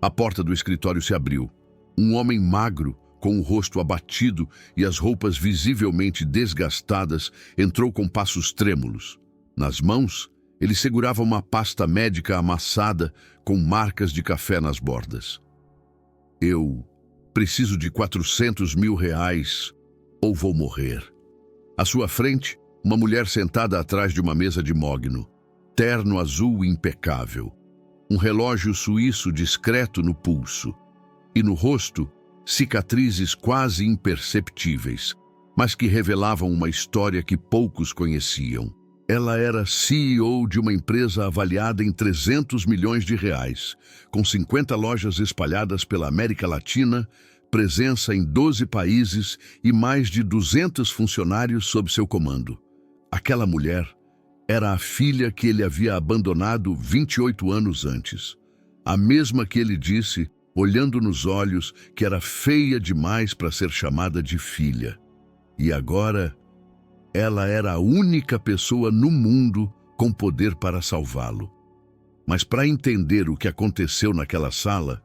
A porta do escritório se abriu. Um homem magro, com o rosto abatido e as roupas visivelmente desgastadas, entrou com passos trêmulos. Nas mãos, ele segurava uma pasta médica amassada com marcas de café nas bordas. Eu preciso de 400 mil reais ou vou morrer. À sua frente, uma mulher sentada atrás de uma mesa de mogno. Terno azul impecável. Um relógio suíço discreto no pulso. E no rosto, cicatrizes quase imperceptíveis, mas que revelavam uma história que poucos conheciam. Ela era CEO de uma empresa avaliada em 300 milhões de reais, com 50 lojas espalhadas pela América Latina, presença em 12 países e mais de 200 funcionários sob seu comando. Aquela mulher era a filha que ele havia abandonado 28 anos antes. A mesma que ele disse, olhando nos olhos, que era feia demais para ser chamada de filha. E agora, ela era a única pessoa no mundo com poder para salvá-lo. Mas para entender o que aconteceu naquela sala,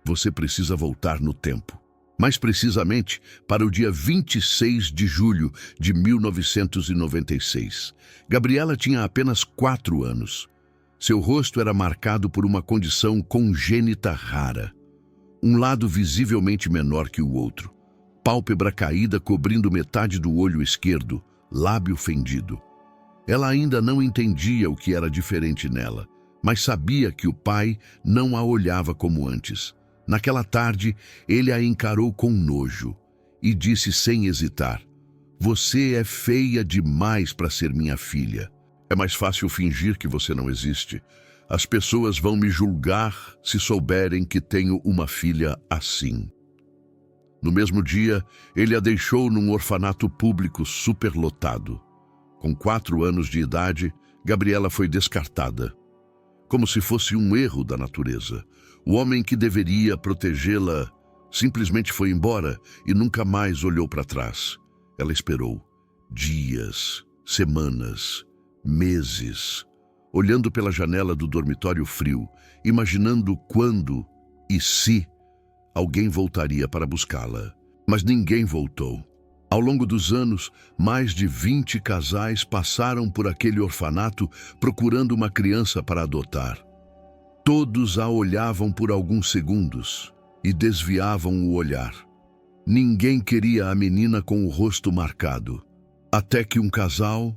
você precisa voltar no tempo. Mais precisamente, para o dia 26 de julho de 1996. Gabriela tinha apenas 4 anos. Seu rosto era marcado por uma condição congênita rara. Um lado visivelmente menor que o outro. Pálpebra caída cobrindo metade do olho esquerdo, lábio fendido. Ela ainda não entendia o que era diferente nela, mas sabia que o pai não a olhava como antes. Naquela tarde, ele a encarou com nojo e disse sem hesitar: "Você é feia demais para ser minha filha. É mais fácil fingir que você não existe. As pessoas vão me julgar se souberem que tenho uma filha assim." No mesmo dia, ele a deixou num orfanato público superlotado. Com 4 anos de idade, Gabriela foi descartada, como se fosse um erro da natureza. O homem que deveria protegê-la simplesmente foi embora e nunca mais olhou para trás. Ela esperou dias, semanas, meses, olhando pela janela do dormitório frio, imaginando quando e se alguém voltaria para buscá-la. Mas ninguém voltou. Ao longo dos anos, mais de 20 casais passaram por aquele orfanato procurando uma criança para adotar. Todos a olhavam por alguns segundos e desviavam o olhar. Ninguém queria a menina com o rosto marcado, até que um casal,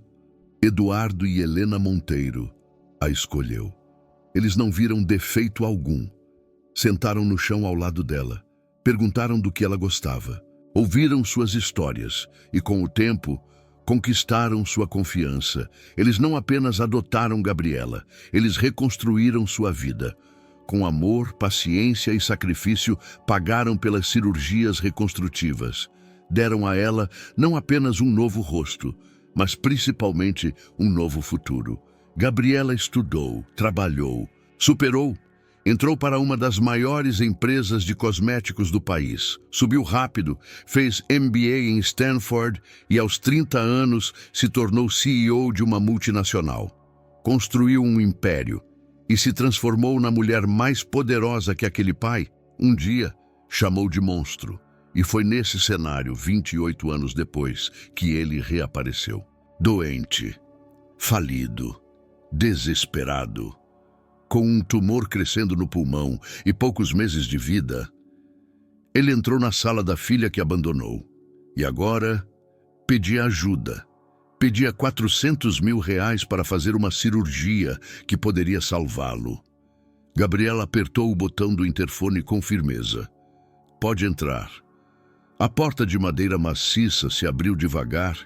Eduardo e Helena Monteiro, a escolheu. Eles não viram defeito algum. Sentaram no chão ao lado dela, perguntaram do que ela gostava, ouviram suas histórias e, com o tempo, conquistaram sua confiança. Eles não apenas adotaram Gabriela, eles reconstruíram sua vida. Com amor, paciência e sacrifício, pagaram pelas cirurgias reconstrutivas. Deram a ela não apenas um novo rosto, mas principalmente um novo futuro. Gabriela estudou, trabalhou, superou. Entrou para uma das maiores empresas de cosméticos do país. Subiu rápido, fez MBA em Stanford e aos 30 anos se tornou CEO de uma multinacional. Construiu um império e se transformou na mulher mais poderosa que aquele pai, um dia, chamou de monstro. E foi nesse cenário, 28 anos depois, que ele reapareceu. Doente, falido, desesperado, com um tumor crescendo no pulmão e poucos meses de vida. Ele entrou na sala da filha que abandonou. E agora pedia ajuda. Pedia 400 mil reais para fazer uma cirurgia que poderia salvá-lo. Gabriela apertou o botão do interfone com firmeza. "Pode entrar." A porta de madeira maciça se abriu devagar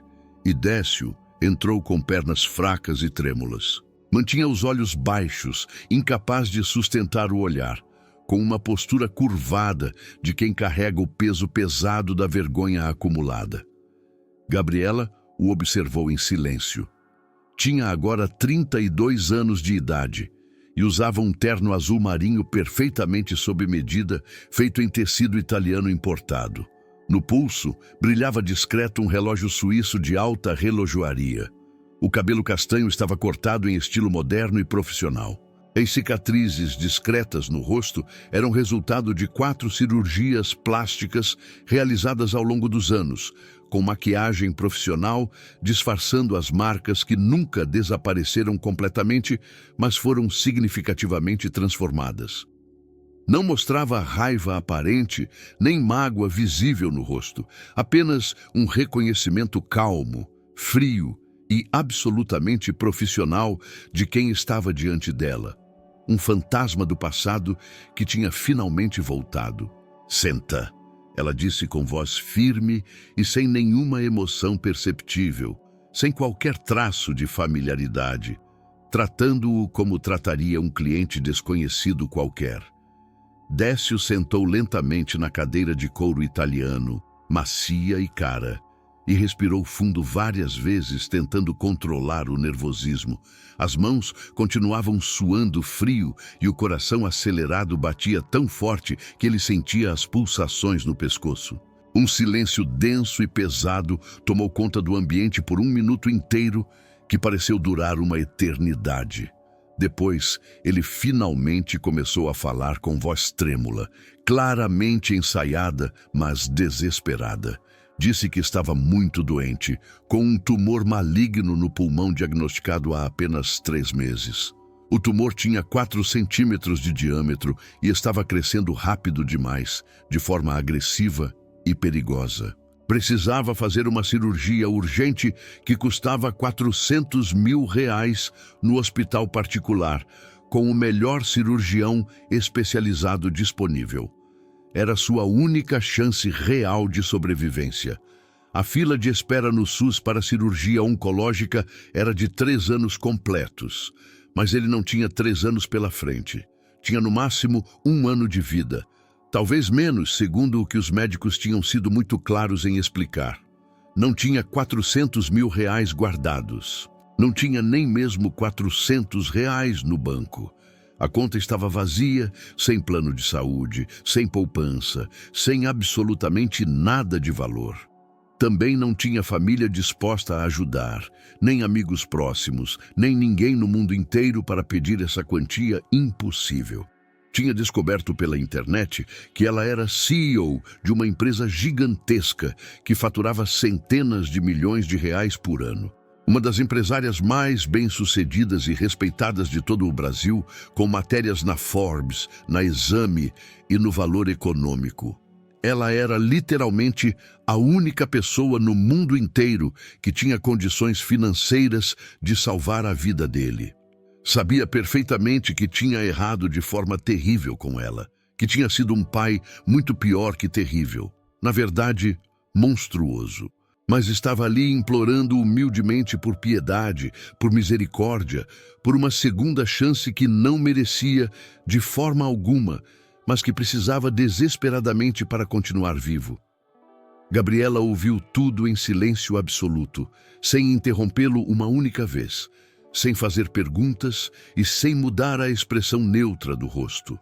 e Décio entrou com pernas fracas e trêmulas. Mantinha os olhos baixos, incapaz de sustentar o olhar, com uma postura curvada de quem carrega o peso pesado da vergonha acumulada. Gabriela o observou em silêncio. Tinha agora 32 anos de idade e usava um terno azul marinho perfeitamente sob medida, feito em tecido italiano importado. No pulso, brilhava discreto um relógio suíço de alta relojoaria. O cabelo castanho estava cortado em estilo moderno e profissional. As cicatrizes discretas no rosto eram resultado de 4 cirurgias plásticas realizadas ao longo dos anos, com maquiagem profissional disfarçando as marcas que nunca desapareceram completamente, mas foram significativamente transformadas. Não mostrava raiva aparente, nem mágoa visível no rosto, apenas um reconhecimento calmo, frio e absolutamente profissional de quem estava diante dela. Um fantasma do passado que tinha finalmente voltado. "Senta", ela disse com voz firme e sem nenhuma emoção perceptível, sem qualquer traço de familiaridade, tratando-o como trataria um cliente desconhecido qualquer. Décio sentou lentamente na cadeira de couro italiano, macia e cara, e respirou fundo várias vezes, tentando controlar o nervosismo. As mãos continuavam suando frio e o coração acelerado batia tão forte que ele sentia as pulsações no pescoço. Um silêncio denso e pesado tomou conta do ambiente por 1 minuto inteiro, que pareceu durar uma eternidade. Depois, ele finalmente começou a falar com voz trêmula, claramente ensaiada, mas desesperada. Disse que estava muito doente, com um tumor maligno no pulmão diagnosticado há apenas 3 meses. O tumor tinha 4 centímetros de diâmetro e estava crescendo rápido demais, de forma agressiva e perigosa. Precisava fazer uma cirurgia urgente que custava R$400 mil no hospital particular, com o melhor cirurgião especializado disponível. Era sua única chance real de sobrevivência. A fila de espera no SUS para cirurgia oncológica era de 3 anos completos, mas ele não tinha 3 anos pela frente. Tinha no máximo 1 ano de vida, talvez menos, segundo o que os médicos tinham sido muito claros em explicar. Não tinha R$400 mil guardados. Não tinha nem mesmo R$400 no banco. A conta estava vazia, sem plano de saúde, sem poupança, sem absolutamente nada de valor. Também não tinha família disposta a ajudar, nem amigos próximos, nem ninguém no mundo inteiro para pedir essa quantia impossível. Tinha descoberto pela internet que ela era CEO de uma empresa gigantesca que faturava centenas de milhões de reais por ano. Uma das empresárias mais bem-sucedidas e respeitadas de todo o Brasil, com matérias na Forbes, na Exame e no Valor Econômico. Ela era literalmente a única pessoa no mundo inteiro que tinha condições financeiras de salvar a vida dele. Sabia perfeitamente que tinha errado de forma terrível com ela, que tinha sido um pai muito pior que terrível, na verdade, monstruoso. Mas estava ali implorando humildemente por piedade, por misericórdia, por uma segunda chance que não merecia de forma alguma, mas que precisava desesperadamente para continuar vivo. Gabriela ouviu tudo em silêncio absoluto, sem interrompê-lo uma única vez, sem fazer perguntas e sem mudar a expressão neutra do rosto.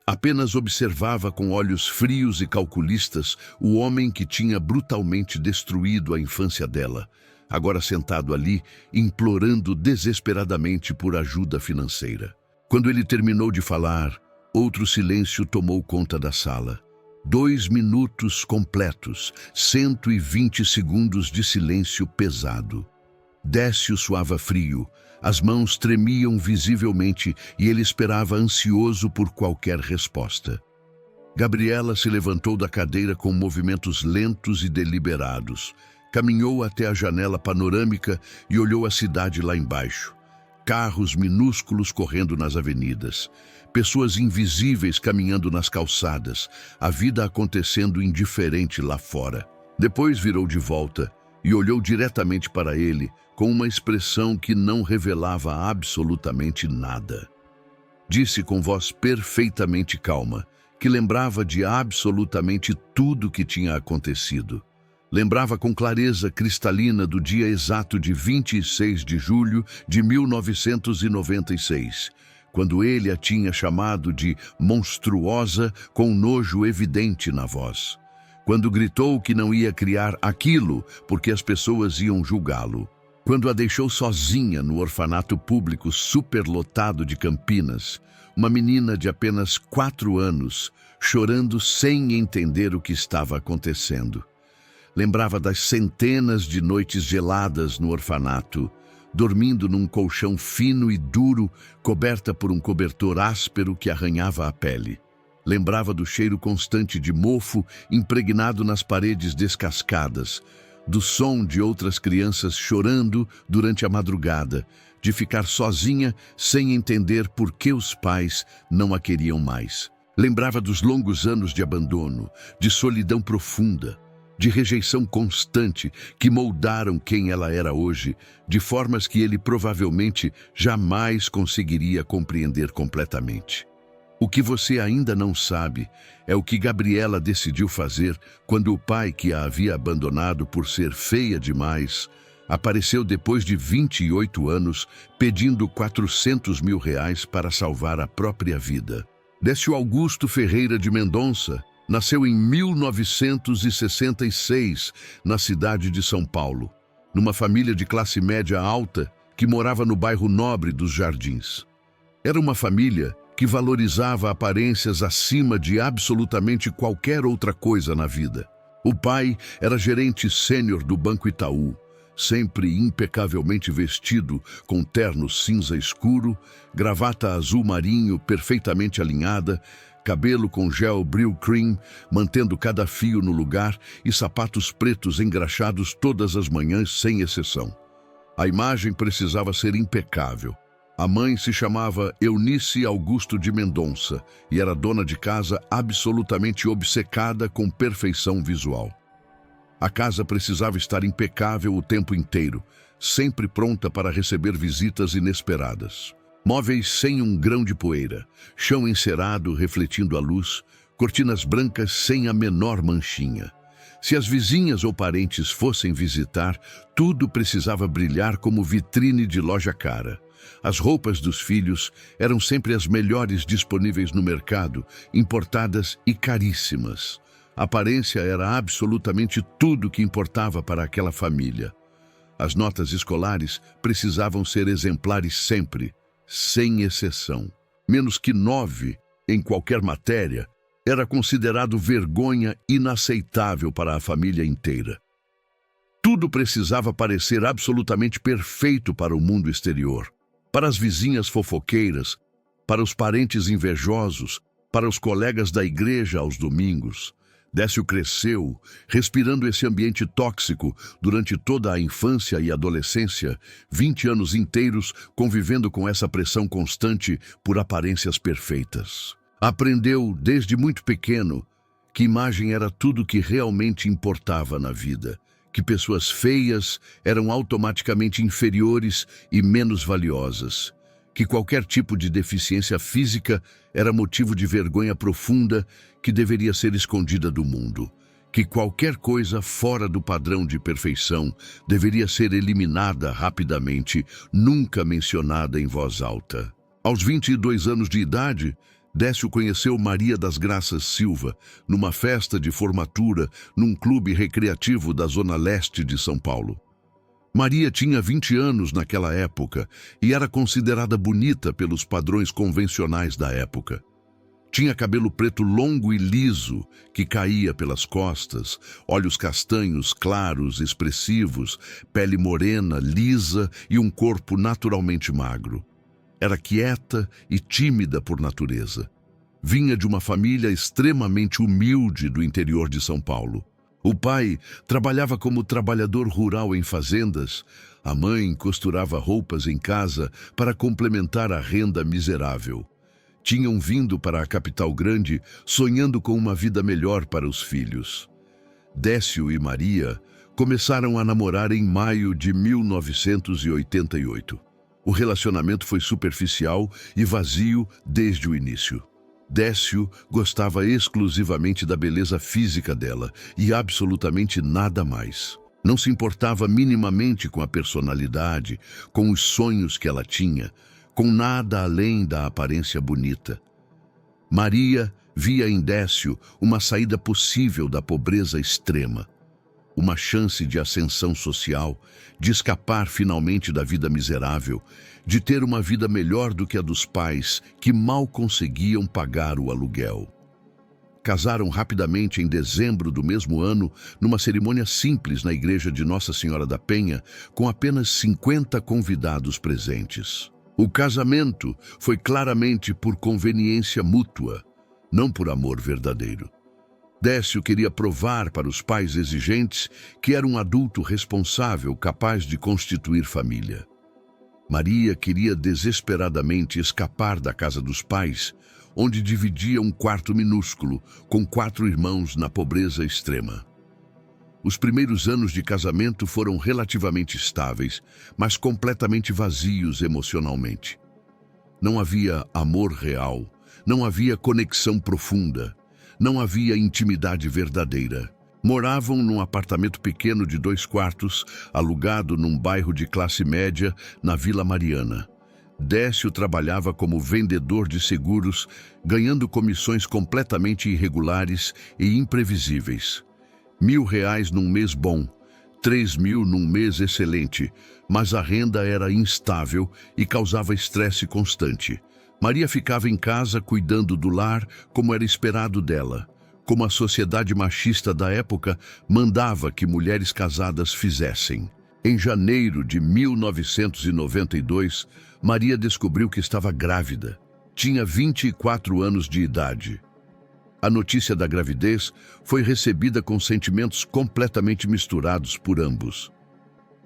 Apenas observava com olhos frios e calculistas o homem que tinha brutalmente destruído a infância dela, agora sentado ali, implorando desesperadamente por ajuda financeira. Quando ele terminou de falar, outro silêncio tomou conta da sala. 2 minutos completos, 120 segundos de silêncio pesado. Décio suava frio, as mãos tremiam visivelmente e ele esperava ansioso por qualquer resposta. Gabriela se levantou da cadeira com movimentos lentos e deliberados. Caminhou até a janela panorâmica e olhou a cidade lá embaixo. Carros minúsculos correndo nas avenidas. Pessoas invisíveis caminhando nas calçadas. A vida acontecendo indiferente lá fora. Depois virou de volta e olhou diretamente para ele, com uma expressão que não revelava absolutamente nada. Disse com voz perfeitamente calma, que lembrava de absolutamente tudo que tinha acontecido. Lembrava com clareza cristalina do dia exato de 26 de julho de 1996, quando ele a tinha chamado de monstruosa com nojo evidente na voz. Quando gritou que não ia criar aquilo porque as pessoas iam julgá-lo. Quando a deixou sozinha no orfanato público superlotado de Campinas, uma menina de apenas 4 anos, chorando sem entender o que estava acontecendo. Lembrava das centenas de noites geladas no orfanato, dormindo num colchão fino e duro, coberta por um cobertor áspero que arranhava a pele. Lembrava do cheiro constante de mofo impregnado nas paredes descascadas, do som de outras crianças chorando durante a madrugada, de ficar sozinha sem entender por que os pais não a queriam mais. Lembrava dos longos anos de abandono, de solidão profunda, de rejeição constante que moldaram quem ela era hoje, de formas que ele provavelmente jamais conseguiria compreender completamente. O que você ainda não sabe é o que Gabriela decidiu fazer quando o pai que a havia abandonado por ser feia demais apareceu depois de 28 anos pedindo R$ 400 mil para salvar a própria vida. Décio Augusto Ferreira de Mendonça nasceu em 1966, na cidade de São Paulo, numa família de classe média alta que morava no bairro Nobre dos Jardins. Era uma família que valorizava aparências acima de absolutamente qualquer outra coisa na vida. O pai era gerente sênior do Banco Itaú, sempre impecavelmente vestido com terno cinza escuro, gravata azul marinho perfeitamente alinhada, cabelo com gel Brylcreem, mantendo cada fio no lugar e sapatos pretos engraxados todas as manhãs sem exceção. A imagem precisava ser impecável. A mãe se chamava Eunice Augusto de Mendonça e era dona de casa absolutamente obcecada com perfeição visual. A casa precisava estar impecável o tempo inteiro, sempre pronta para receber visitas inesperadas. Móveis sem um grão de poeira, chão encerado refletindo a luz, cortinas brancas sem a menor manchinha. Se as vizinhas ou parentes fossem visitar, tudo precisava brilhar como vitrine de loja cara. As roupas dos filhos eram sempre as melhores disponíveis no mercado, importadas e caríssimas. A aparência era absolutamente tudo que importava para aquela família. As notas escolares precisavam ser exemplares sempre, sem exceção. Menos que 9 em qualquer matéria era considerado vergonha inaceitável para a família inteira. Tudo precisava parecer absolutamente perfeito para o mundo exterior. Para as vizinhas fofoqueiras, para os parentes invejosos, para os colegas da igreja aos domingos. Décio cresceu, respirando esse ambiente tóxico durante toda a infância e adolescência, 20 anos inteiros convivendo com essa pressão constante por aparências perfeitas. Aprendeu, desde muito pequeno, que imagem era tudo que realmente importava na vida, que pessoas feias eram automaticamente inferiores e menos valiosas, que qualquer tipo de deficiência física era motivo de vergonha profunda que deveria ser escondida do mundo, que qualquer coisa fora do padrão de perfeição deveria ser eliminada rapidamente, nunca mencionada em voz alta. Aos 22 anos de idade, Décio conheceu Maria das Graças Silva numa festa de formatura num clube recreativo da Zona Leste de São Paulo. Maria tinha 20 anos naquela época e era considerada bonita pelos padrões convencionais da época. Tinha cabelo preto longo e liso que caía pelas costas, olhos castanhos claros, expressivos, pele morena, lisa e um corpo naturalmente magro. Era quieta e tímida por natureza. Vinha de uma família extremamente humilde do interior de São Paulo. O pai trabalhava como trabalhador rural em fazendas. A mãe costurava roupas em casa para complementar a renda miserável. Tinham vindo para a capital grande sonhando com uma vida melhor para os filhos. Décio e Maria começaram a namorar em maio de 1988. O relacionamento foi superficial e vazio desde o início. Décio gostava exclusivamente da beleza física dela e absolutamente nada mais. Não se importava minimamente com a personalidade, com os sonhos que ela tinha, com nada além da aparência bonita. Maria via em Décio uma saída possível da pobreza extrema. uma chance de ascensão social, de escapar finalmente da vida miserável, de ter uma vida melhor do que a dos pais, que mal conseguiam pagar o aluguel. Casaram rapidamente em dezembro do mesmo ano, numa cerimônia simples na igreja de Nossa Senhora da Penha, com apenas 50 convidados presentes. O casamento foi claramente por conveniência mútua, não por amor verdadeiro. Décio queria provar para os pais exigentes que era um adulto responsável, capaz de constituir família. Maria queria desesperadamente escapar da casa dos pais, onde dividia um quarto minúsculo, com 4 irmãos na pobreza extrema. Os primeiros anos de casamento foram relativamente estáveis, mas completamente vazios emocionalmente. Não havia amor real, não havia conexão profunda, não havia intimidade verdadeira. Moravam num apartamento pequeno de 2 quartos, alugado num bairro de classe média, na Vila Mariana. Décio trabalhava como vendedor de seguros, ganhando comissões completamente irregulares e imprevisíveis. R$ 1.000 num mês bom, 3.000 num mês excelente, mas a renda era instável e causava estresse constante. Maria ficava em casa cuidando do lar como era esperado dela, como a sociedade machista da época mandava que mulheres casadas fizessem. Em janeiro de 1992, Maria descobriu que estava grávida. Tinha 24 anos de idade. A notícia da gravidez foi recebida com sentimentos completamente misturados por ambos.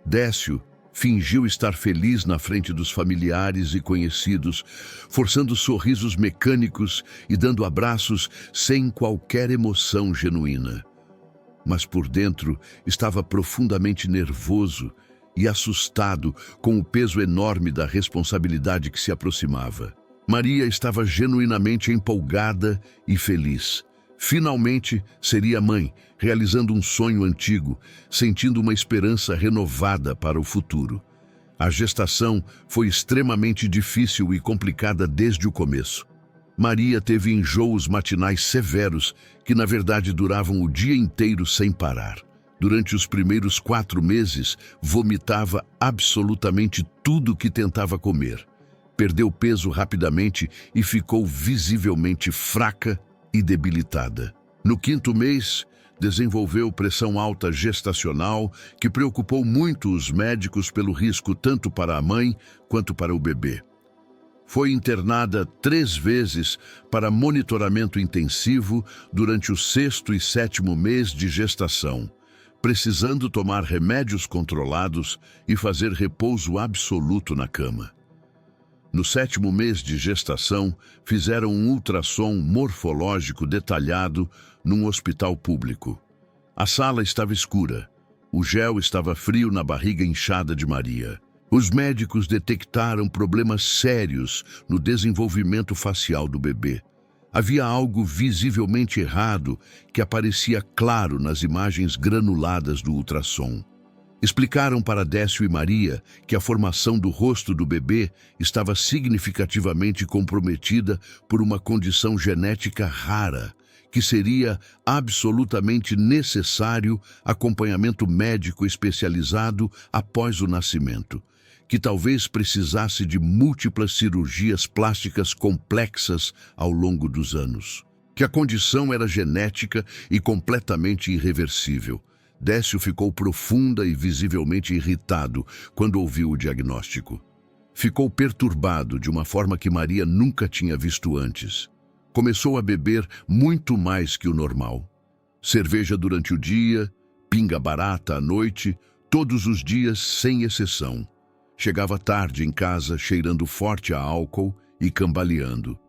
Décio fingiu estar feliz na frente dos familiares e conhecidos, forçando sorrisos mecânicos e dando abraços sem qualquer emoção genuína. Mas por dentro estava profundamente nervoso e assustado com o peso enorme da responsabilidade que se aproximava. Maria estava genuinamente empolgada e feliz. Finalmente seria mãe, realizando um sonho antigo, sentindo uma esperança renovada para o futuro. A gestação foi extremamente difícil e complicada desde o começo. Maria teve enjoos matinais severos que, na verdade, duravam o dia inteiro sem parar. Durante os primeiros 4 meses, vomitava absolutamente tudo que tentava comer. Perdeu peso rapidamente e ficou visivelmente fraca e debilitada. No 5º mês, desenvolveu pressão alta gestacional, que preocupou muito os médicos pelo risco tanto para a mãe quanto para o bebê. Foi internada 3 vezes para monitoramento intensivo durante o 6º e 7º mês de gestação, precisando tomar remédios controlados e fazer repouso absoluto na cama. No 7º mês de gestação, fizeram um ultrassom morfológico detalhado num hospital público. A sala estava escura. O gel estava frio na barriga inchada de Maria. Os médicos detectaram problemas sérios no desenvolvimento facial do bebê. Havia algo visivelmente errado que aparecia claro nas imagens granuladas do ultrassom. Explicaram para Décio e Maria que a formação do rosto do bebê estava significativamente comprometida por uma condição genética rara, que seria absolutamente necessário acompanhamento médico especializado após o nascimento, que talvez precisasse de múltiplas cirurgias plásticas complexas ao longo dos anos, que a condição era genética e completamente irreversível. Décio ficou profunda e visivelmente irritado quando ouviu o diagnóstico. Ficou perturbado de uma forma que Maria nunca tinha visto antes. Começou a beber muito mais que o normal. Cerveja durante o dia, pinga barata à noite, todos os dias sem exceção. Chegava tarde em casa cheirando forte a álcool e cambaleando.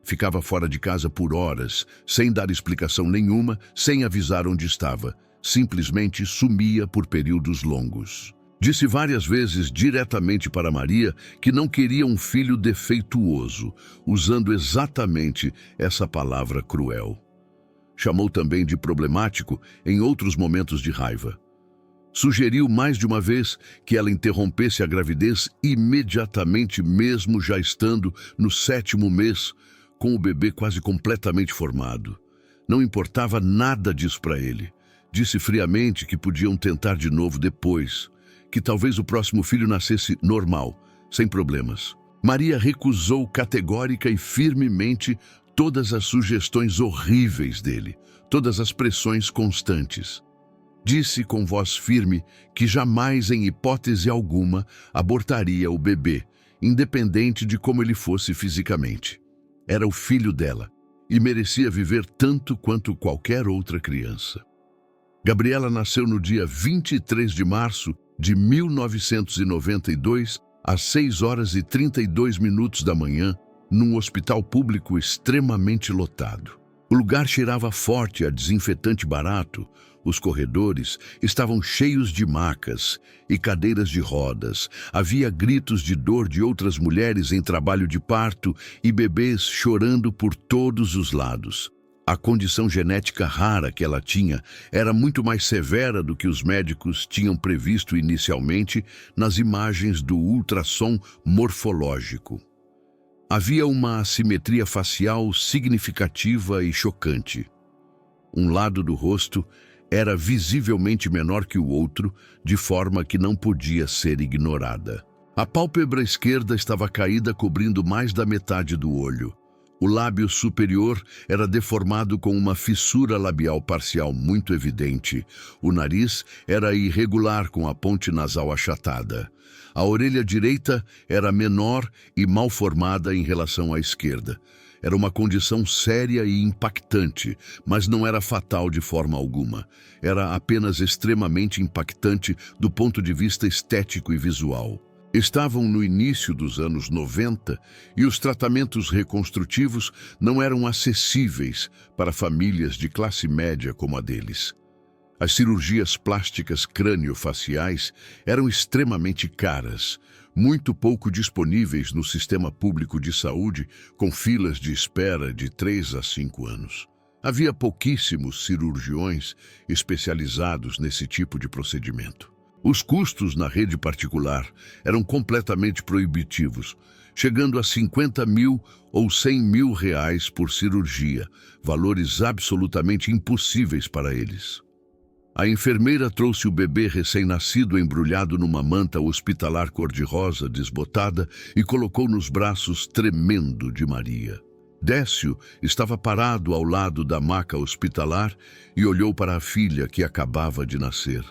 Ficava fora de casa por horas, sem dar explicação nenhuma, sem avisar onde estava. Simplesmente sumia por períodos longos. Disse várias vezes diretamente para Maria que não queria um filho defeituoso, usando exatamente essa palavra cruel. Chamou também de problemático em outros momentos de raiva. Sugeriu mais de uma vez que ela interrompesse a gravidez imediatamente, mesmo já estando no 7º mês, com o bebê quase completamente formado. Não importava nada disso para ele. Disse friamente que podiam tentar de novo depois, que talvez o próximo filho nascesse normal, sem problemas. Maria recusou categórica e firmemente todas as sugestões horríveis dele, todas as pressões constantes. Disse com voz firme que jamais, em hipótese alguma, abortaria o bebê, independente de como ele fosse fisicamente. Era o filho dela e merecia viver tanto quanto qualquer outra criança. Gabriela nasceu no dia 23 de março de 1992, às 6h32 da manhã, num hospital público extremamente lotado. O lugar cheirava forte a desinfetante barato, os corredores estavam cheios de macas e cadeiras de rodas, havia gritos de dor de outras mulheres em trabalho de parto e bebês chorando por todos os lados. A condição genética rara que ela tinha era muito mais severa do que os médicos tinham previsto inicialmente nas imagens do ultrassom morfológico. Havia uma assimetria facial significativa e chocante. Um lado do rosto era visivelmente menor que o outro, de forma que não podia ser ignorada. A pálpebra esquerda estava caída, cobrindo mais da metade do olho. O lábio superior era deformado com uma fissura labial parcial muito evidente. O nariz era irregular, com a ponte nasal achatada. A orelha direita era menor e mal formada em relação à esquerda. Era uma condição séria e impactante, mas não era fatal de forma alguma. Era apenas extremamente impactante do ponto de vista estético e visual. Estavam no início dos anos 90 e os tratamentos reconstrutivos não eram acessíveis para famílias de classe média como a deles. As cirurgias plásticas crânio-faciais eram extremamente caras, muito pouco disponíveis no sistema público de saúde, com filas de espera de 3 a 5 anos. Havia pouquíssimos cirurgiões especializados nesse tipo de procedimento. Os custos na rede particular eram completamente proibitivos, chegando a 50 mil ou 100 mil reais por cirurgia, valores absolutamente impossíveis para eles. A enfermeira trouxe o bebê recém-nascido embrulhado numa manta hospitalar cor-de-rosa desbotada e colocou nos braços tremendo de Maria. Décio estava parado ao lado da maca hospitalar e olhou para a filha que acabava de nascer.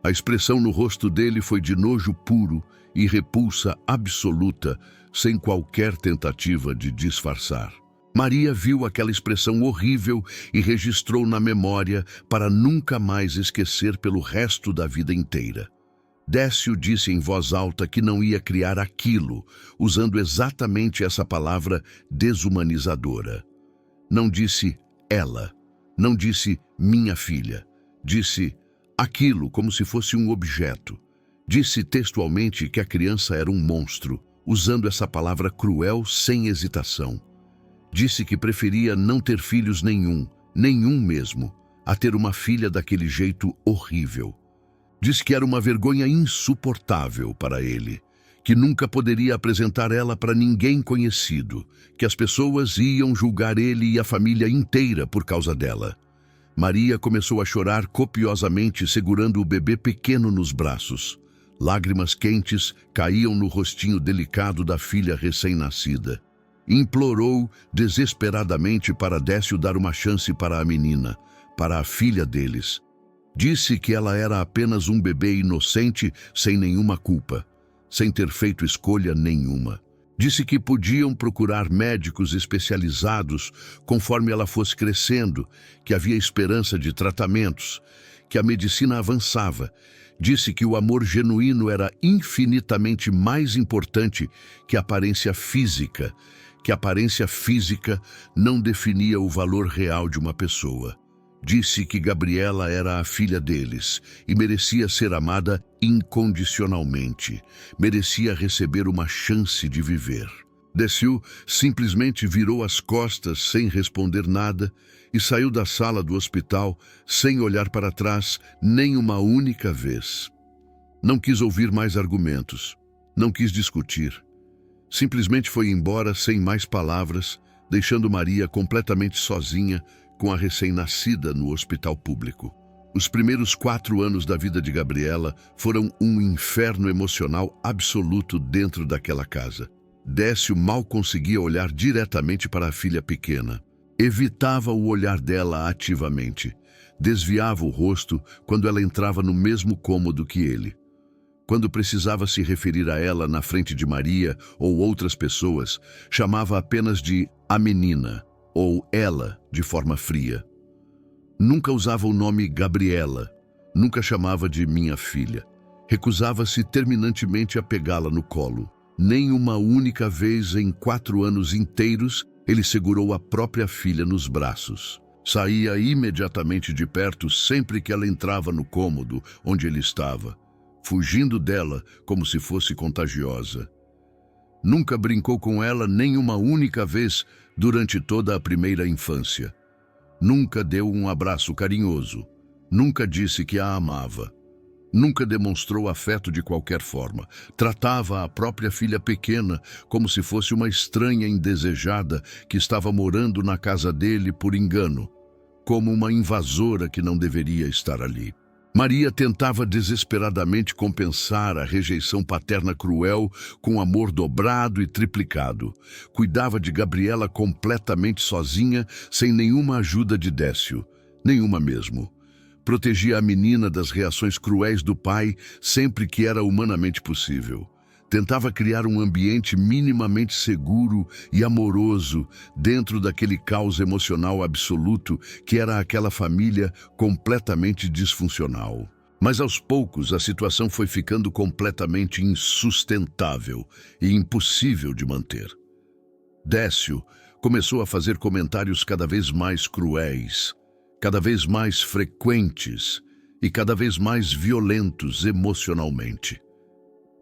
A expressão no rosto dele foi de nojo puro e repulsa absoluta, sem qualquer tentativa de disfarçar. Maria viu aquela expressão horrível e registrou na memória para nunca mais esquecer pelo resto da vida inteira. Décio disse em voz alta que não ia criar aquilo, usando exatamente essa palavra desumanizadora. Não disse ela, não disse minha filha, disse aquilo como se fosse um objeto. Disse textualmente que a criança era um monstro, usando essa palavra cruel sem hesitação. Disse que preferia não ter filhos nenhum mesmo, a ter uma filha daquele jeito horrível. Disse que era uma vergonha insuportável para ele, que nunca poderia apresentar ela para ninguém conhecido, que as pessoas iam julgar ele e a família inteira por causa dela. Maria começou a chorar copiosamente, segurando o bebê pequeno nos braços. Lágrimas quentes caíam no rostinho delicado da filha recém-nascida. Implorou desesperadamente para Décio dar uma chance para a menina, para a filha deles. Disse que ela era apenas um bebê inocente, sem nenhuma culpa, sem ter feito escolha nenhuma. Disse que podiam procurar médicos especializados conforme ela fosse crescendo, que havia esperança de tratamentos, que a medicina avançava. Disse que o amor genuíno era infinitamente mais importante que a aparência física, que a aparência física não definia o valor real de uma pessoa. Disse que Gabriela era a filha deles e merecia ser amada incondicionalmente, merecia receber uma chance de viver. Décio simplesmente virou as costas sem responder nada e saiu da sala do hospital sem olhar para trás nem uma única vez. Não quis ouvir mais argumentos, não quis discutir. Simplesmente foi embora sem mais palavras, deixando Maria completamente sozinha com a recém-nascida no hospital público. Os primeiros 4 anos da vida de Gabriela foram um inferno emocional absoluto dentro daquela casa. Décio mal conseguia olhar diretamente para a filha pequena. Evitava o olhar dela ativamente. Desviava o rosto quando ela entrava no mesmo cômodo que ele. Quando precisava se referir a ela na frente de Maria ou outras pessoas, chamava apenas de a menina ou ela de forma fria. Nunca usava o nome Gabriela, nunca chamava de minha filha. Recusava-se terminantemente a pegá-la no colo. Nem uma única vez em 4 anos inteiros ele segurou a própria filha nos braços. Saía imediatamente de perto sempre que ela entrava no cômodo onde ele estava, fugindo dela como se fosse contagiosa. Nunca brincou com ela nem uma única vez durante toda a primeira infância. Nunca deu um abraço carinhoso. Nunca disse que a amava. Nunca demonstrou afeto de qualquer forma. Tratava a própria filha pequena como se fosse uma estranha indesejada que estava morando na casa dele por engano, como uma invasora que não deveria estar ali. Maria tentava desesperadamente compensar a rejeição paterna cruel com amor dobrado e triplicado. Cuidava de Gabriela completamente sozinha, sem nenhuma ajuda de Décio, nenhuma mesmo. Protegia a menina das reações cruéis do pai sempre que era humanamente possível. Tentava criar um ambiente minimamente seguro e amoroso dentro daquele caos emocional absoluto que era aquela família completamente disfuncional. Mas aos poucos a situação foi ficando completamente insustentável e impossível de manter. Décio começou a fazer comentários cada vez mais cruéis, cada vez mais frequentes e cada vez mais violentos emocionalmente.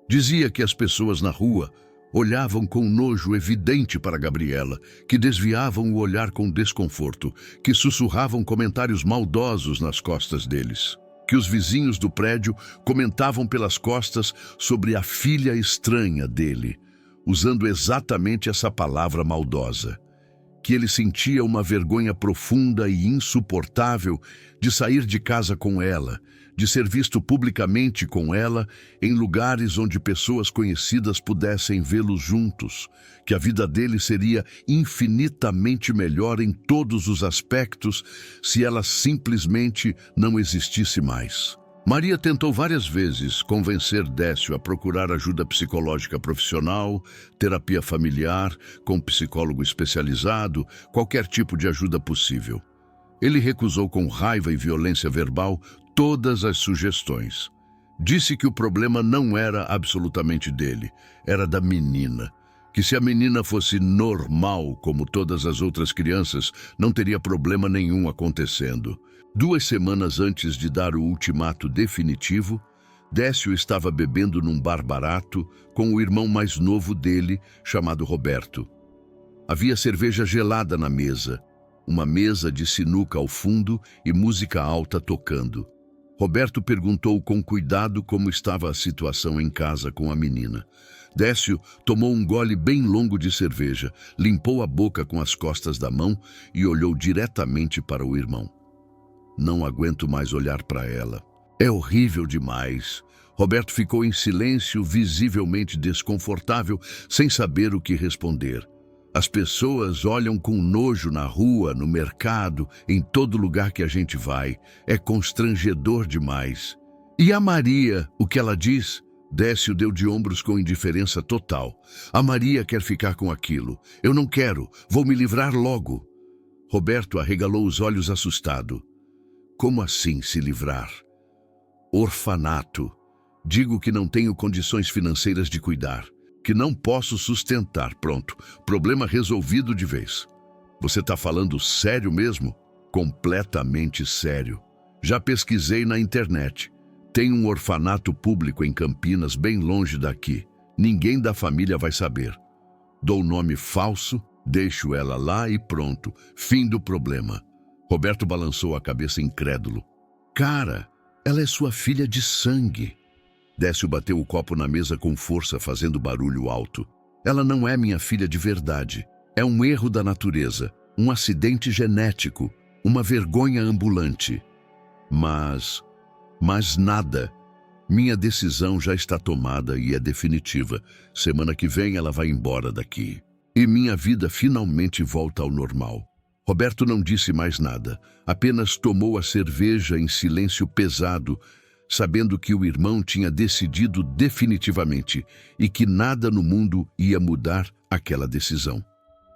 Dizia que as pessoas na rua olhavam com nojo evidente para Gabriela, que desviavam o olhar com desconforto, que sussurravam comentários maldosos nas costas deles, que os vizinhos do prédio comentavam pelas costas sobre a filha estranha dele, usando exatamente essa palavra maldosa, que ele sentia uma vergonha profunda e insuportável de sair de casa com ela, de ser visto publicamente com ela em lugares onde pessoas conhecidas pudessem vê-los juntos, que a vida dele seria infinitamente melhor em todos os aspectos se ela simplesmente não existisse mais. Maria tentou várias vezes convencer Décio a procurar ajuda psicológica profissional, terapia familiar, com psicólogo especializado, qualquer tipo de ajuda possível. Ele recusou com raiva e violência verbal todas as sugestões. Disse que o problema não era absolutamente dele, era da menina. Que se a menina fosse normal, como todas as outras crianças, não teria problema nenhum acontecendo. 2 semanas antes de dar o ultimato definitivo, Décio estava bebendo num bar barato com o irmão mais novo dele, chamado Roberto. Havia cerveja gelada na mesa, uma mesa de sinuca ao fundo e música alta tocando. Roberto perguntou com cuidado como estava a situação em casa com a menina. Décio tomou um gole bem longo de cerveja, limpou a boca com as costas da mão e olhou diretamente para o irmão. Não aguento mais olhar para ela. É horrível demais. Roberto ficou em silêncio, visivelmente desconfortável, sem saber o que responder. As pessoas olham com nojo na rua, no mercado, em todo lugar que a gente vai. É constrangedor demais. E a Maria, o que ela diz? Décio deu de ombros com indiferença total. A Maria quer ficar com aquilo. Eu não quero. Vou me livrar logo. Roberto arregalou os olhos assustado. Como assim se livrar? Orfanato. Digo que não tenho condições financeiras de cuidar. Que não posso sustentar. Pronto. Problema resolvido de vez. Você está falando sério mesmo? Completamente sério. Já pesquisei na internet. Tem um orfanato público em Campinas, bem longe daqui. Ninguém da família vai saber. Dou nome falso, deixo ela lá e pronto. Fim do problema. Roberto balançou a cabeça incrédulo. Cara, ela é sua filha de sangue. Décio bateu o copo na mesa com força, fazendo barulho alto. Ela não é minha filha de verdade. É um erro da natureza, um acidente genético, uma vergonha ambulante. Mas nada. Minha decisão já está tomada e é definitiva. Semana que vem ela vai embora daqui. E minha vida finalmente volta ao normal. Roberto não disse mais nada, apenas tomou a cerveja em silêncio pesado, sabendo que o irmão tinha decidido definitivamente e que nada no mundo ia mudar aquela decisão.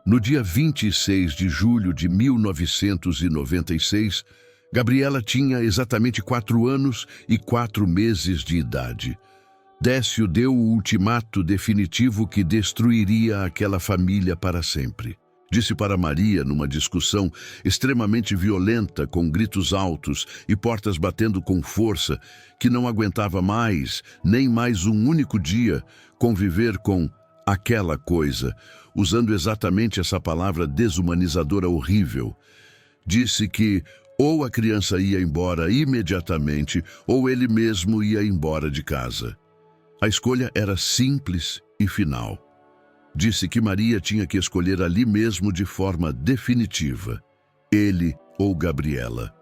No dia 26 de julho de 1996, Gabriela tinha exatamente 4 anos e 4 meses de idade. Décio deu o ultimato definitivo que destruiria aquela família para sempre. Disse para Maria, numa discussão extremamente violenta, com gritos altos e portas batendo com força, que não aguentava mais, nem mais um único dia, conviver com aquela coisa, usando exatamente essa palavra desumanizadora horrível. Disse que ou a criança ia embora imediatamente, ou ele mesmo ia embora de casa. A escolha era simples e final. Disse que Maria tinha que escolher ali mesmo de forma definitiva. Ele ou Gabriela.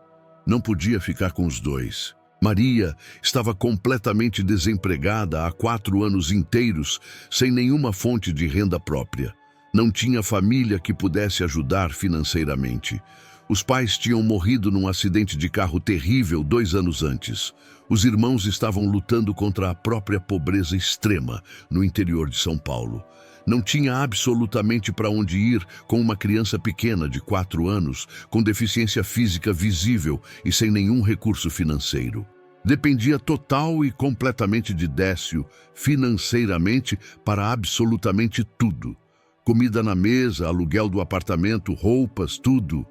Não podia ficar com os dois. Maria estava completamente desempregada há 4 anos inteiros, sem nenhuma fonte de renda própria. Não tinha família que pudesse ajudar financeiramente. Os pais tinham morrido num acidente de carro terrível 2 anos antes. Os irmãos estavam lutando contra a própria pobreza extrema no interior de São Paulo. Não tinha absolutamente para onde ir com uma criança pequena de 4 anos, com deficiência física visível e sem nenhum recurso financeiro. Dependia total e completamente de Décio, financeiramente, para absolutamente tudo. Comida na mesa, aluguel do apartamento, roupas, tudo.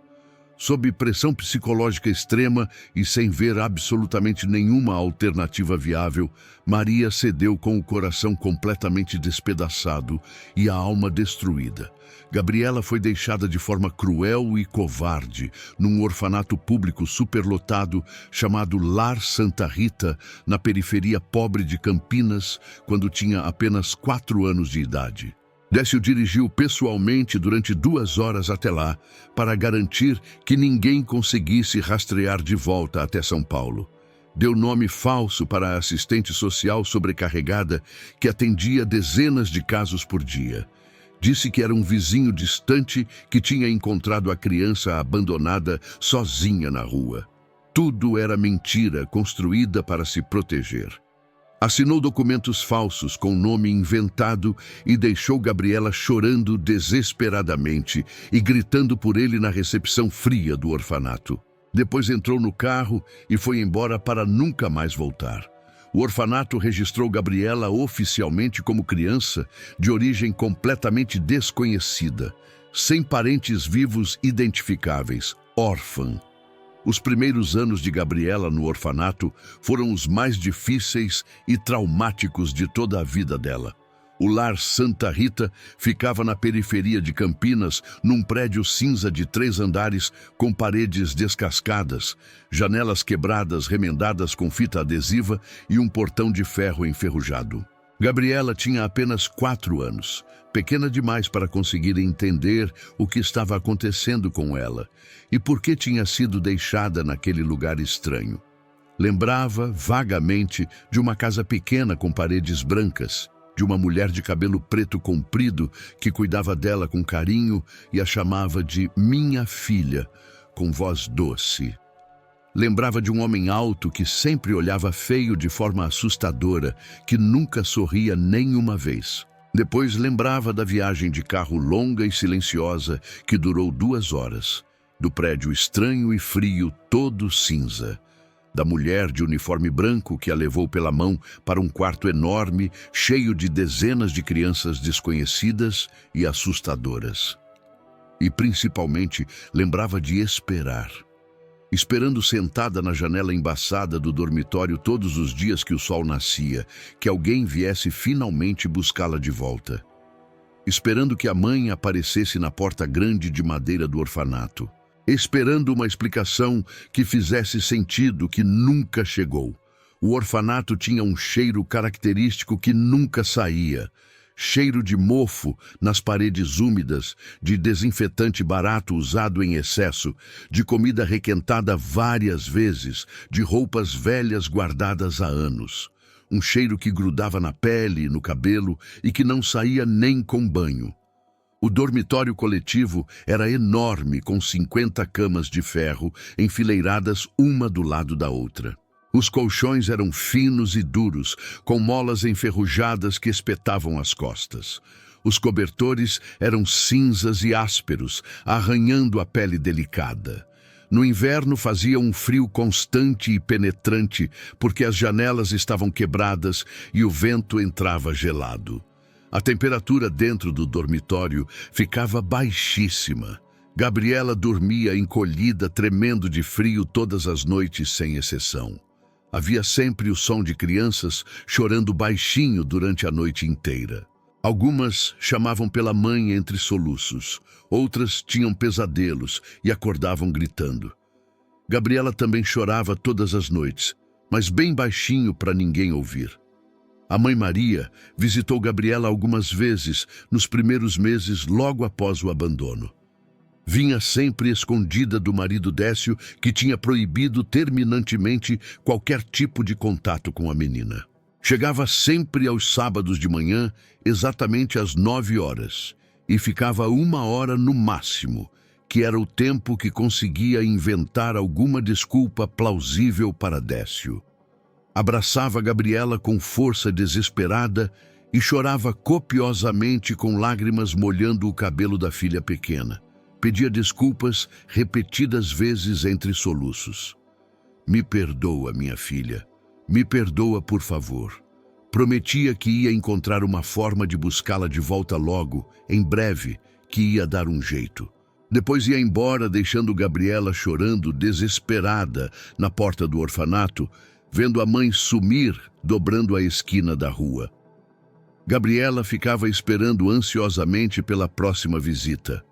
Sob pressão psicológica extrema e sem ver absolutamente nenhuma alternativa viável, Maria cedeu com o coração completamente despedaçado e a alma destruída. Gabriela foi deixada de forma cruel e covarde num orfanato público superlotado chamado Lar Santa Rita, na periferia pobre de Campinas, quando tinha apenas 4 anos de idade. Décio dirigiu pessoalmente durante 2 horas até lá para garantir que ninguém conseguisse rastrear de volta até São Paulo. Deu nome falso para a assistente social sobrecarregada que atendia dezenas de casos por dia. Disse que era um vizinho distante que tinha encontrado a criança abandonada sozinha na rua. Tudo era mentira construída para se proteger. Assinou documentos falsos com nome inventado e deixou Gabriela chorando desesperadamente e gritando por ele na recepção fria do orfanato. Depois entrou no carro e foi embora para nunca mais voltar. O orfanato registrou Gabriela oficialmente como criança de origem completamente desconhecida, sem parentes vivos identificáveis, órfã. Os primeiros anos de Gabriela no orfanato foram os mais difíceis e traumáticos de toda a vida dela. O Lar Santa Rita ficava na periferia de Campinas, num prédio cinza de 3 andares com paredes descascadas, janelas quebradas remendadas com fita adesiva e um portão de ferro enferrujado. Gabriela tinha apenas 4 anos, pequena demais para conseguir entender o que estava acontecendo com ela e por que tinha sido deixada naquele lugar estranho. Lembrava vagamente de uma casa pequena com paredes brancas, de uma mulher de cabelo preto comprido que cuidava dela com carinho e a chamava de minha filha, com voz doce. Lembrava de um homem alto que sempre olhava feio de forma assustadora, que nunca sorria nenhuma vez. Depois lembrava da viagem de carro longa e silenciosa que durou 2 horas, do prédio estranho e frio todo cinza, da mulher de uniforme branco que a levou pela mão para um quarto enorme, cheio de dezenas de crianças desconhecidas e assustadoras. E principalmente lembrava de esperar. Esperando sentada na janela embaçada do dormitório todos os dias que o sol nascia, que alguém viesse finalmente buscá-la de volta. Esperando que a mãe aparecesse na porta grande de madeira do orfanato. Esperando uma explicação que fizesse sentido, que nunca chegou. O orfanato tinha um cheiro característico que nunca saía. cheiro de mofo nas paredes úmidas, de desinfetante barato usado em excesso, de comida requentada várias vezes, de roupas velhas guardadas há anos. Um cheiro que grudava na pele e no cabelo e que não saía nem com banho. O dormitório coletivo era enorme, com 50 camas de ferro enfileiradas uma do lado da outra. Os colchões eram finos e duros, com molas enferrujadas que espetavam as costas. Os cobertores eram cinzas e ásperos, arranhando a pele delicada. No inverno fazia um frio constante e penetrante, porque as janelas estavam quebradas e o vento entrava gelado. A temperatura dentro do dormitório ficava baixíssima. Gabriela dormia encolhida, tremendo de frio todas as noites sem exceção. Havia sempre o som de crianças chorando baixinho durante a noite inteira. Algumas chamavam pela mãe entre soluços, outras tinham pesadelos e acordavam gritando. Gabriela também chorava todas as noites, mas bem baixinho para ninguém ouvir. A mãe Maria visitou Gabriela algumas vezes nos primeiros meses logo após o abandono. Vinha sempre escondida do marido Décio, que tinha proibido terminantemente qualquer tipo de contato com a menina. Chegava sempre aos sábados de manhã, exatamente às 9 horas, e ficava 1 hora no máximo, que era o tempo que conseguia inventar alguma desculpa plausível para Décio. Abraçava Gabriela com força desesperada e chorava copiosamente com lágrimas molhando o cabelo da filha pequena. Pedia desculpas repetidas vezes entre soluços. Me perdoa, minha filha. Me perdoa, por favor. Prometia que ia encontrar uma forma de buscá-la de volta logo, em breve, que ia dar um jeito. Depois ia embora, deixando Gabriela chorando desesperada na porta do orfanato, vendo a mãe sumir, dobrando a esquina da rua. Gabriela ficava esperando ansiosamente pela próxima visita.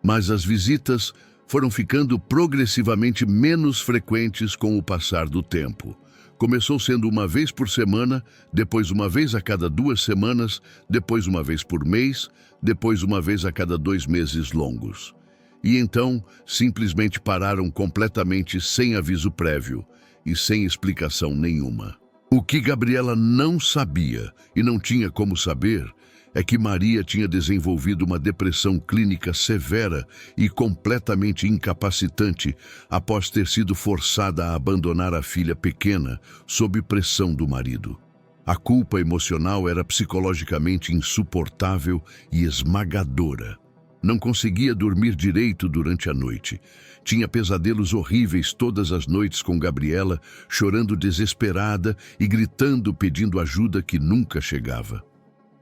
Mas as visitas foram ficando progressivamente menos frequentes com o passar do tempo. Começou sendo uma vez por semana, depois uma vez a cada 2 semanas, depois uma vez por mês, depois uma vez a cada 2 meses longos. E então, simplesmente pararam completamente sem aviso prévio e sem explicação nenhuma. O que Gabriela não sabia, e não tinha como saber, é que Maria tinha desenvolvido uma depressão clínica severa e completamente incapacitante após ter sido forçada a abandonar a filha pequena sob pressão do marido. A culpa emocional era psicologicamente insuportável e esmagadora. Não conseguia dormir direito durante a noite. Tinha pesadelos horríveis todas as noites com Gabriela, chorando desesperada e gritando pedindo ajuda que nunca chegava.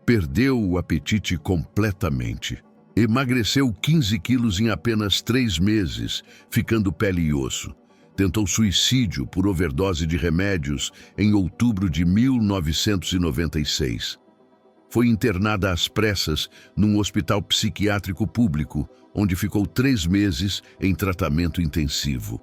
Perdeu o apetite completamente. Emagreceu 15 quilos em apenas 3 meses, ficando pele e osso. Tentou suicídio por overdose de remédios em outubro de 1996. Foi internada às pressas num hospital psiquiátrico público, onde ficou 3 meses em tratamento intensivo.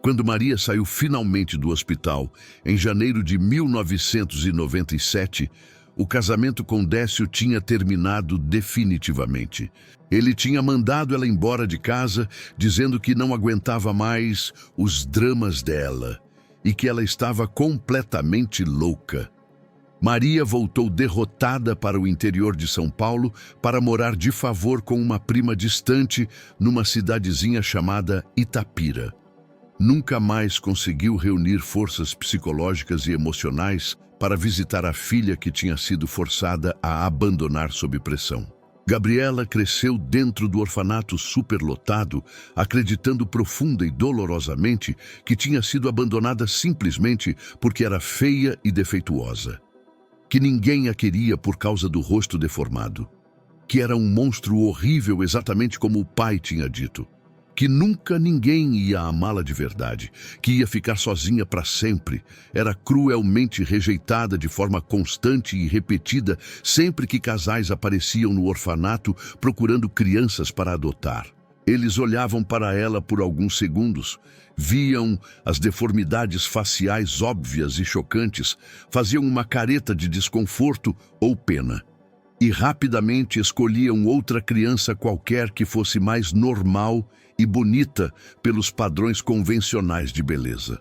Quando Maria saiu finalmente do hospital, em janeiro de 1997, o casamento com Décio tinha terminado definitivamente. Ele tinha mandado ela embora de casa, dizendo que não aguentava mais os dramas dela e que ela estava completamente louca. Maria voltou derrotada para o interior de São Paulo para morar de favor com uma prima distante numa cidadezinha chamada Itapira. Nunca mais conseguiu reunir forças psicológicas e emocionais para visitar a filha que tinha sido forçada a abandonar sob pressão. Gabriela cresceu dentro do orfanato superlotado, acreditando profunda e dolorosamente que tinha sido abandonada simplesmente porque era feia e defeituosa. Que ninguém a queria por causa do rosto deformado. Que era um monstro horrível exatamente como o pai tinha dito. Que nunca ninguém ia amá-la de verdade, que ia ficar sozinha para sempre. Era cruelmente rejeitada de forma constante e repetida sempre que casais apareciam no orfanato procurando crianças para adotar. Eles olhavam para ela por alguns segundos, viam as deformidades faciais óbvias e chocantes, faziam uma careta de desconforto ou pena. e rapidamente escolhiam outra criança qualquer que fosse mais normal e bonita pelos padrões convencionais de beleza.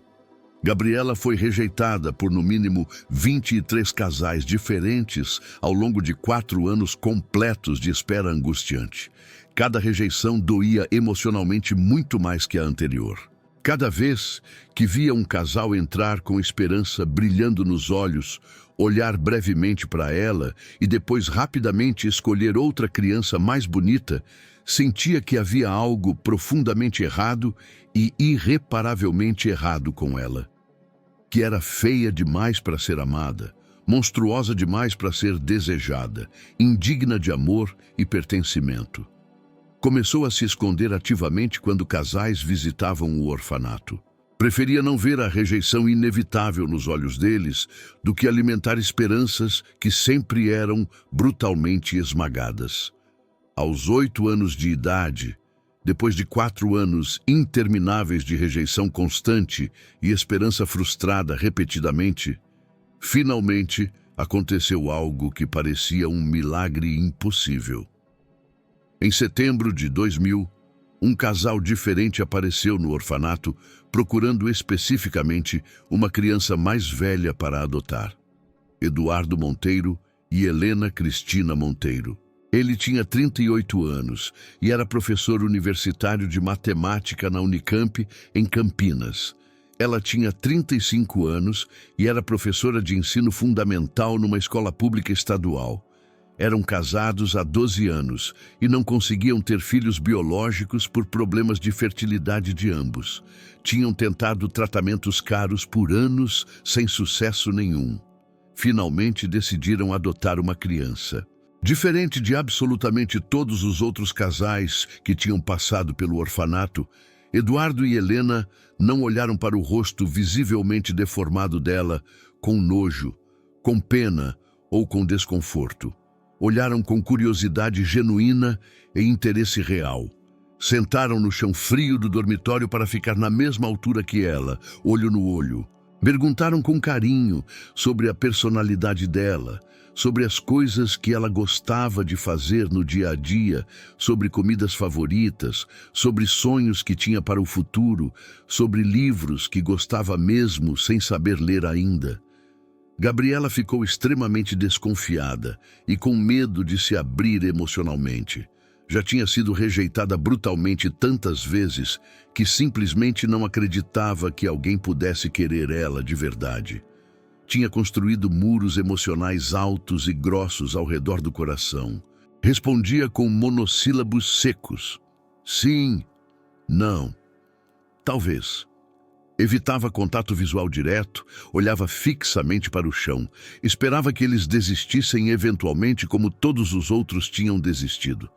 Gabriela foi rejeitada por no mínimo 23 casais diferentes ao longo de 4 anos completos de espera angustiante. Cada rejeição doía emocionalmente muito mais que a anterior. Cada vez que via um casal entrar com esperança brilhando nos olhos, olhar brevemente para ela e depois rapidamente escolher outra criança mais bonita, sentia que havia algo profundamente errado e irreparavelmente errado com ela. Que era feia demais para ser amada, monstruosa demais para ser desejada, indigna de amor e pertencimento. Começou a se esconder ativamente quando casais visitavam o orfanato. Preferia não ver a rejeição inevitável nos olhos deles do que alimentar esperanças que sempre eram brutalmente esmagadas. Aos 8 anos de idade, depois de 4 anos intermináveis de rejeição constante e esperança frustrada repetidamente, finalmente aconteceu algo que parecia um milagre impossível. Em setembro de 2000, um casal diferente apareceu no orfanato, procurando especificamente uma criança mais velha para adotar. Eduardo Monteiro e Helena Cristina Monteiro. Ele tinha 38 anos e era professor universitário de matemática na Unicamp, em Campinas. Ela tinha 35 anos e era professora de ensino fundamental numa escola pública estadual. Eram casados há 12 anos e não conseguiam ter filhos biológicos por problemas de fertilidade de ambos. Tinham tentado tratamentos caros por anos sem sucesso nenhum. Finalmente decidiram adotar uma criança. Diferente de absolutamente todos os outros casais que tinham passado pelo orfanato, Eduardo e Helena não olharam para o rosto visivelmente deformado dela com nojo, com pena ou com desconforto. Olharam com curiosidade genuína e interesse real. Sentaram no chão frio do dormitório para ficar na mesma altura que ela, olho no olho. Perguntaram com carinho sobre a personalidade dela, sobre as coisas que ela gostava de fazer no dia a dia, sobre comidas favoritas, sobre sonhos que tinha para o futuro, sobre livros que gostava mesmo sem saber ler ainda. Gabriela ficou extremamente desconfiada e com medo de se abrir emocionalmente. Já tinha sido rejeitada brutalmente tantas vezes que simplesmente não acreditava que alguém pudesse querer ela de verdade. Tinha construído muros emocionais altos e grossos ao redor do coração. Respondia com monossílabos secos. Sim, não, talvez. Evitava contato visual direto, olhava fixamente para o chão, esperava que eles desistissem eventualmente como todos os outros tinham desistido.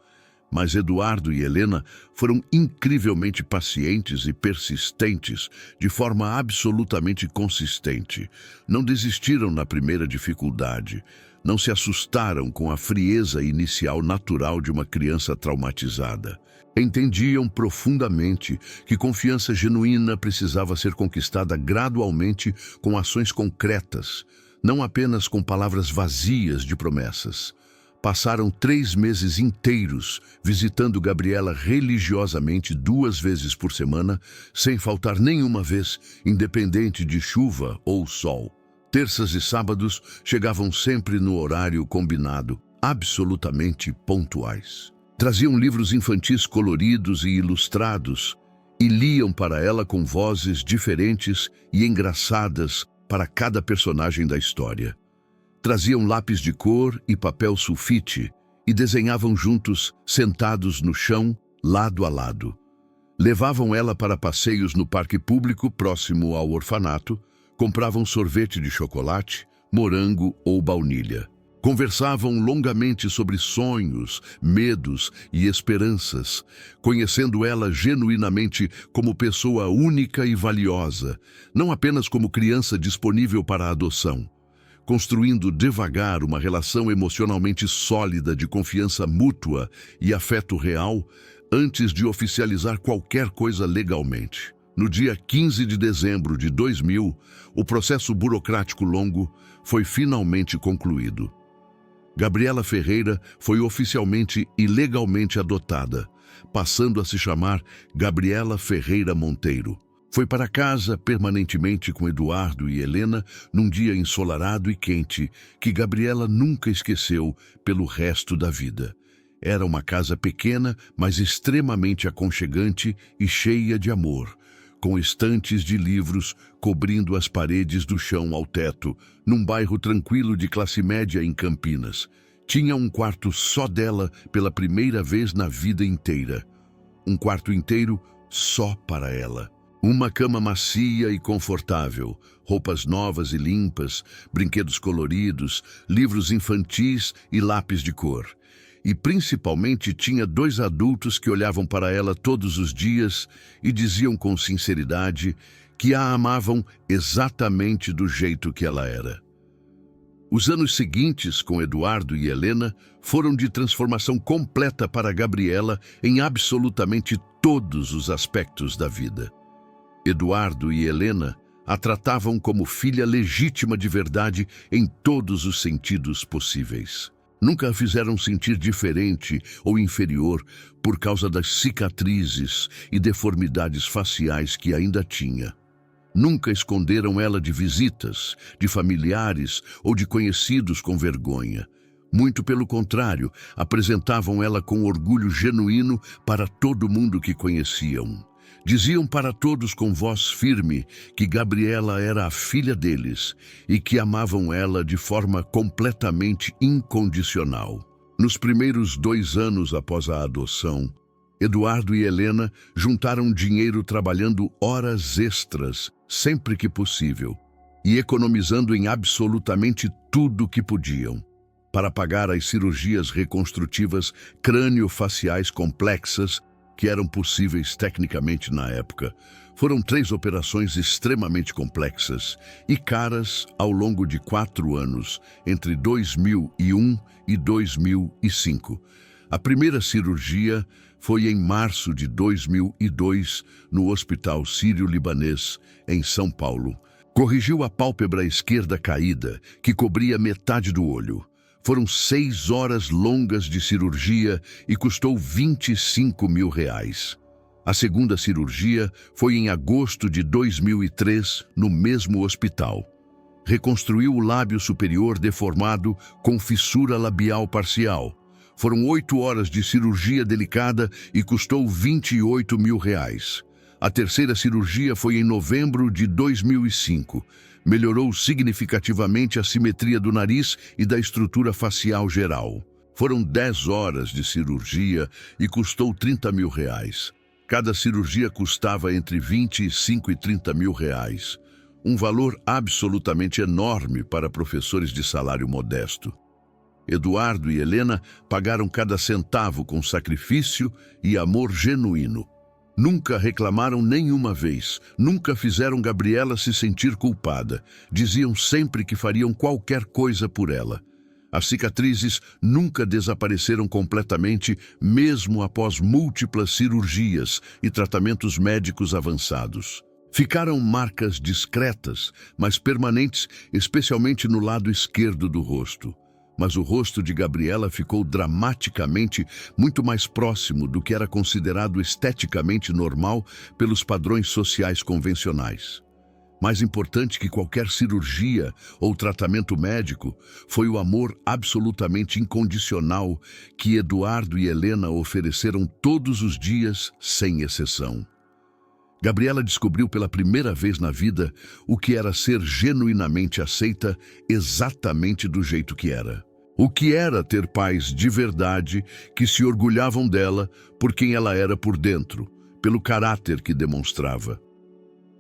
Mas Eduardo e Helena foram incrivelmente pacientes e persistentes, de forma absolutamente consistente. Não desistiram na primeira dificuldade. Não se assustaram com a frieza inicial natural de uma criança traumatizada. Entendiam profundamente que confiança genuína precisava ser conquistada gradualmente com ações concretas, não apenas com palavras vazias de promessas. Passaram 3 meses inteiros visitando Gabriela religiosamente 2 vezes por semana, sem faltar nenhuma vez, independente de chuva ou sol. Terças e sábados chegavam sempre no horário combinado, absolutamente pontuais. Traziam livros infantis coloridos e ilustrados e liam para ela com vozes diferentes e engraçadas para cada personagem da história. Traziam lápis de cor e papel sulfite e desenhavam juntos, sentados no chão, lado a lado. Levavam ela para passeios no parque público próximo ao orfanato, compravam sorvete de chocolate, morango ou baunilha. Conversavam longamente sobre sonhos, medos e esperanças, conhecendo ela genuinamente como pessoa única e valiosa, não apenas como criança disponível para a adoção. Construindo devagar uma relação emocionalmente sólida de confiança mútua e afeto real, antes de oficializar qualquer coisa legalmente. No dia 15 de dezembro de 2000, o processo burocrático longo foi finalmente concluído. Gabriela Ferreira foi oficialmente e legalmente adotada, passando a se chamar Gabriela Ferreira Monteiro. Foi para casa permanentemente com Eduardo e Helena num dia ensolarado e quente que Gabriela nunca esqueceu pelo resto da vida. Era uma casa pequena, mas extremamente aconchegante e cheia de amor, com estantes de livros cobrindo as paredes do chão ao teto, num bairro tranquilo de classe média em Campinas. Tinha um quarto só dela pela primeira vez na vida inteira. Um quarto inteiro só para ela. Uma cama macia e confortável, roupas novas e limpas, brinquedos coloridos, livros infantis e lápis de cor. E principalmente tinha 2 adultos que olhavam para ela todos os dias e diziam com sinceridade que a amavam exatamente do jeito que ela era. Os anos seguintes com Eduardo e Helena foram de transformação completa para Gabriela em absolutamente todos os aspectos da vida. Eduardo e Helena a tratavam como filha legítima de verdade em todos os sentidos possíveis. Nunca a fizeram sentir diferente ou inferior por causa das cicatrizes e deformidades faciais que ainda tinha. Nunca esconderam ela de visitas, de familiares ou de conhecidos com vergonha. Muito pelo contrário, apresentavam ela com orgulho genuíno para todo mundo que conheciam. Diziam para todos com voz firme que Gabriela era a filha deles e que amavam ela de forma completamente incondicional. Nos primeiros 2 anos após a adoção, Eduardo e Helena juntaram dinheiro trabalhando horas extras sempre que possível e economizando em absolutamente tudo que podiam para pagar as cirurgias reconstrutivas crânio-faciais complexas que eram possíveis tecnicamente na época. Foram 3 operações extremamente complexas e caras ao longo de 4 anos, entre 2001 e 2005. A primeira cirurgia foi em março de 2002, no Hospital Sírio-Libanês, em São Paulo. Corrigiu a pálpebra esquerda caída, que cobria metade do olho. Foram 6 horas longas de cirurgia e custou R$ 25 mil. A segunda cirurgia foi em agosto de 2003, no mesmo hospital. Reconstruiu o lábio superior deformado com fissura labial parcial. Foram 8 horas de cirurgia delicada e custou R$ 28 mil. A terceira cirurgia foi em novembro de 2005. Melhorou significativamente a simetria do nariz e da estrutura facial geral. Foram 10 horas de cirurgia e custou R$ 30 mil. Cada cirurgia custava entre 25 e 30 mil reais. Um valor absolutamente enorme para professores de salário modesto. Eduardo e Helena pagaram cada centavo com sacrifício e amor genuíno. Nunca reclamaram nenhuma vez, nunca fizeram Gabriela se sentir culpada. Diziam sempre que fariam qualquer coisa por ela. As cicatrizes nunca desapareceram completamente, mesmo após múltiplas cirurgias e tratamentos médicos avançados. Ficaram marcas discretas, mas permanentes, especialmente no lado esquerdo do rosto. Mas o rosto de Gabriela ficou dramaticamente muito mais próximo do que era considerado esteticamente normal pelos padrões sociais convencionais. Mais importante que qualquer cirurgia ou tratamento médico foi o amor absolutamente incondicional que Eduardo e Helena ofereceram todos os dias, sem exceção. Gabriela descobriu pela primeira vez na vida o que era ser genuinamente aceita exatamente do jeito que era. O que era ter pais de verdade que se orgulhavam dela por quem ela era por dentro, pelo caráter que demonstrava.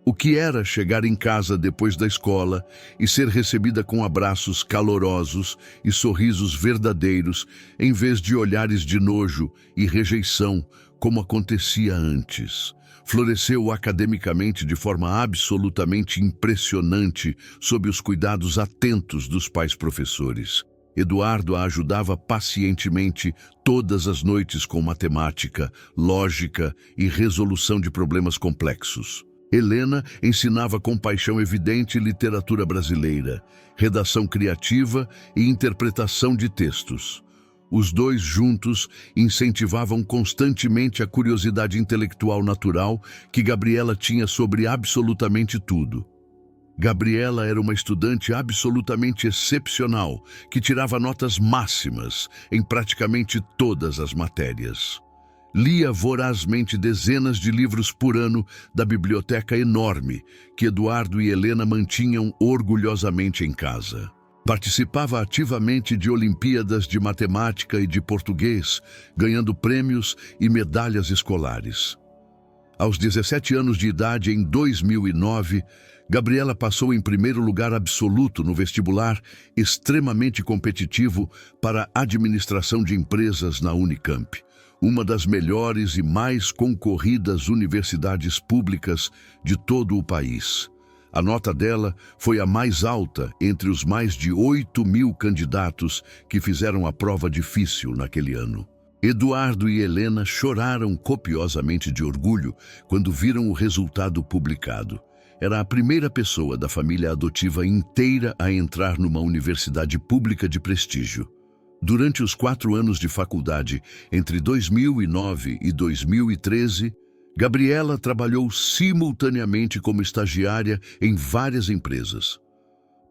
O que era chegar em casa depois da escola e ser recebida com abraços calorosos e sorrisos verdadeiros, em vez de olhares de nojo e rejeição, como acontecia antes. Floresceu academicamente de forma absolutamente impressionante sob os cuidados atentos dos pais professores. Eduardo a ajudava pacientemente todas as noites com matemática, lógica e resolução de problemas complexos. Helena ensinava com paixão evidente literatura brasileira, redação criativa e interpretação de textos. Os dois juntos incentivavam constantemente a curiosidade intelectual natural que Gabriela tinha sobre absolutamente tudo. Gabriela era uma estudante absolutamente excepcional, que tirava notas máximas em praticamente todas as matérias. Lia vorazmente dezenas de livros por ano da biblioteca enorme que Eduardo e Helena mantinham orgulhosamente em casa. Participava ativamente de Olimpíadas de Matemática e de Português, ganhando prêmios e medalhas escolares. Aos 17 anos de idade, em 2009, Gabriela passou em primeiro lugar absoluto no vestibular extremamente competitivo para administração de empresas na Unicamp, uma das melhores e mais concorridas universidades públicas de todo o país. A nota dela foi a mais alta entre os mais de 8.000 candidatos que fizeram a prova difícil naquele ano. Eduardo e Helena choraram copiosamente de orgulho quando viram o resultado publicado. Era a primeira pessoa da família adotiva inteira a entrar numa universidade pública de prestígio. Durante os 4 anos de faculdade, entre 2009 e 2013, Gabriela trabalhou simultaneamente como estagiária em várias empresas.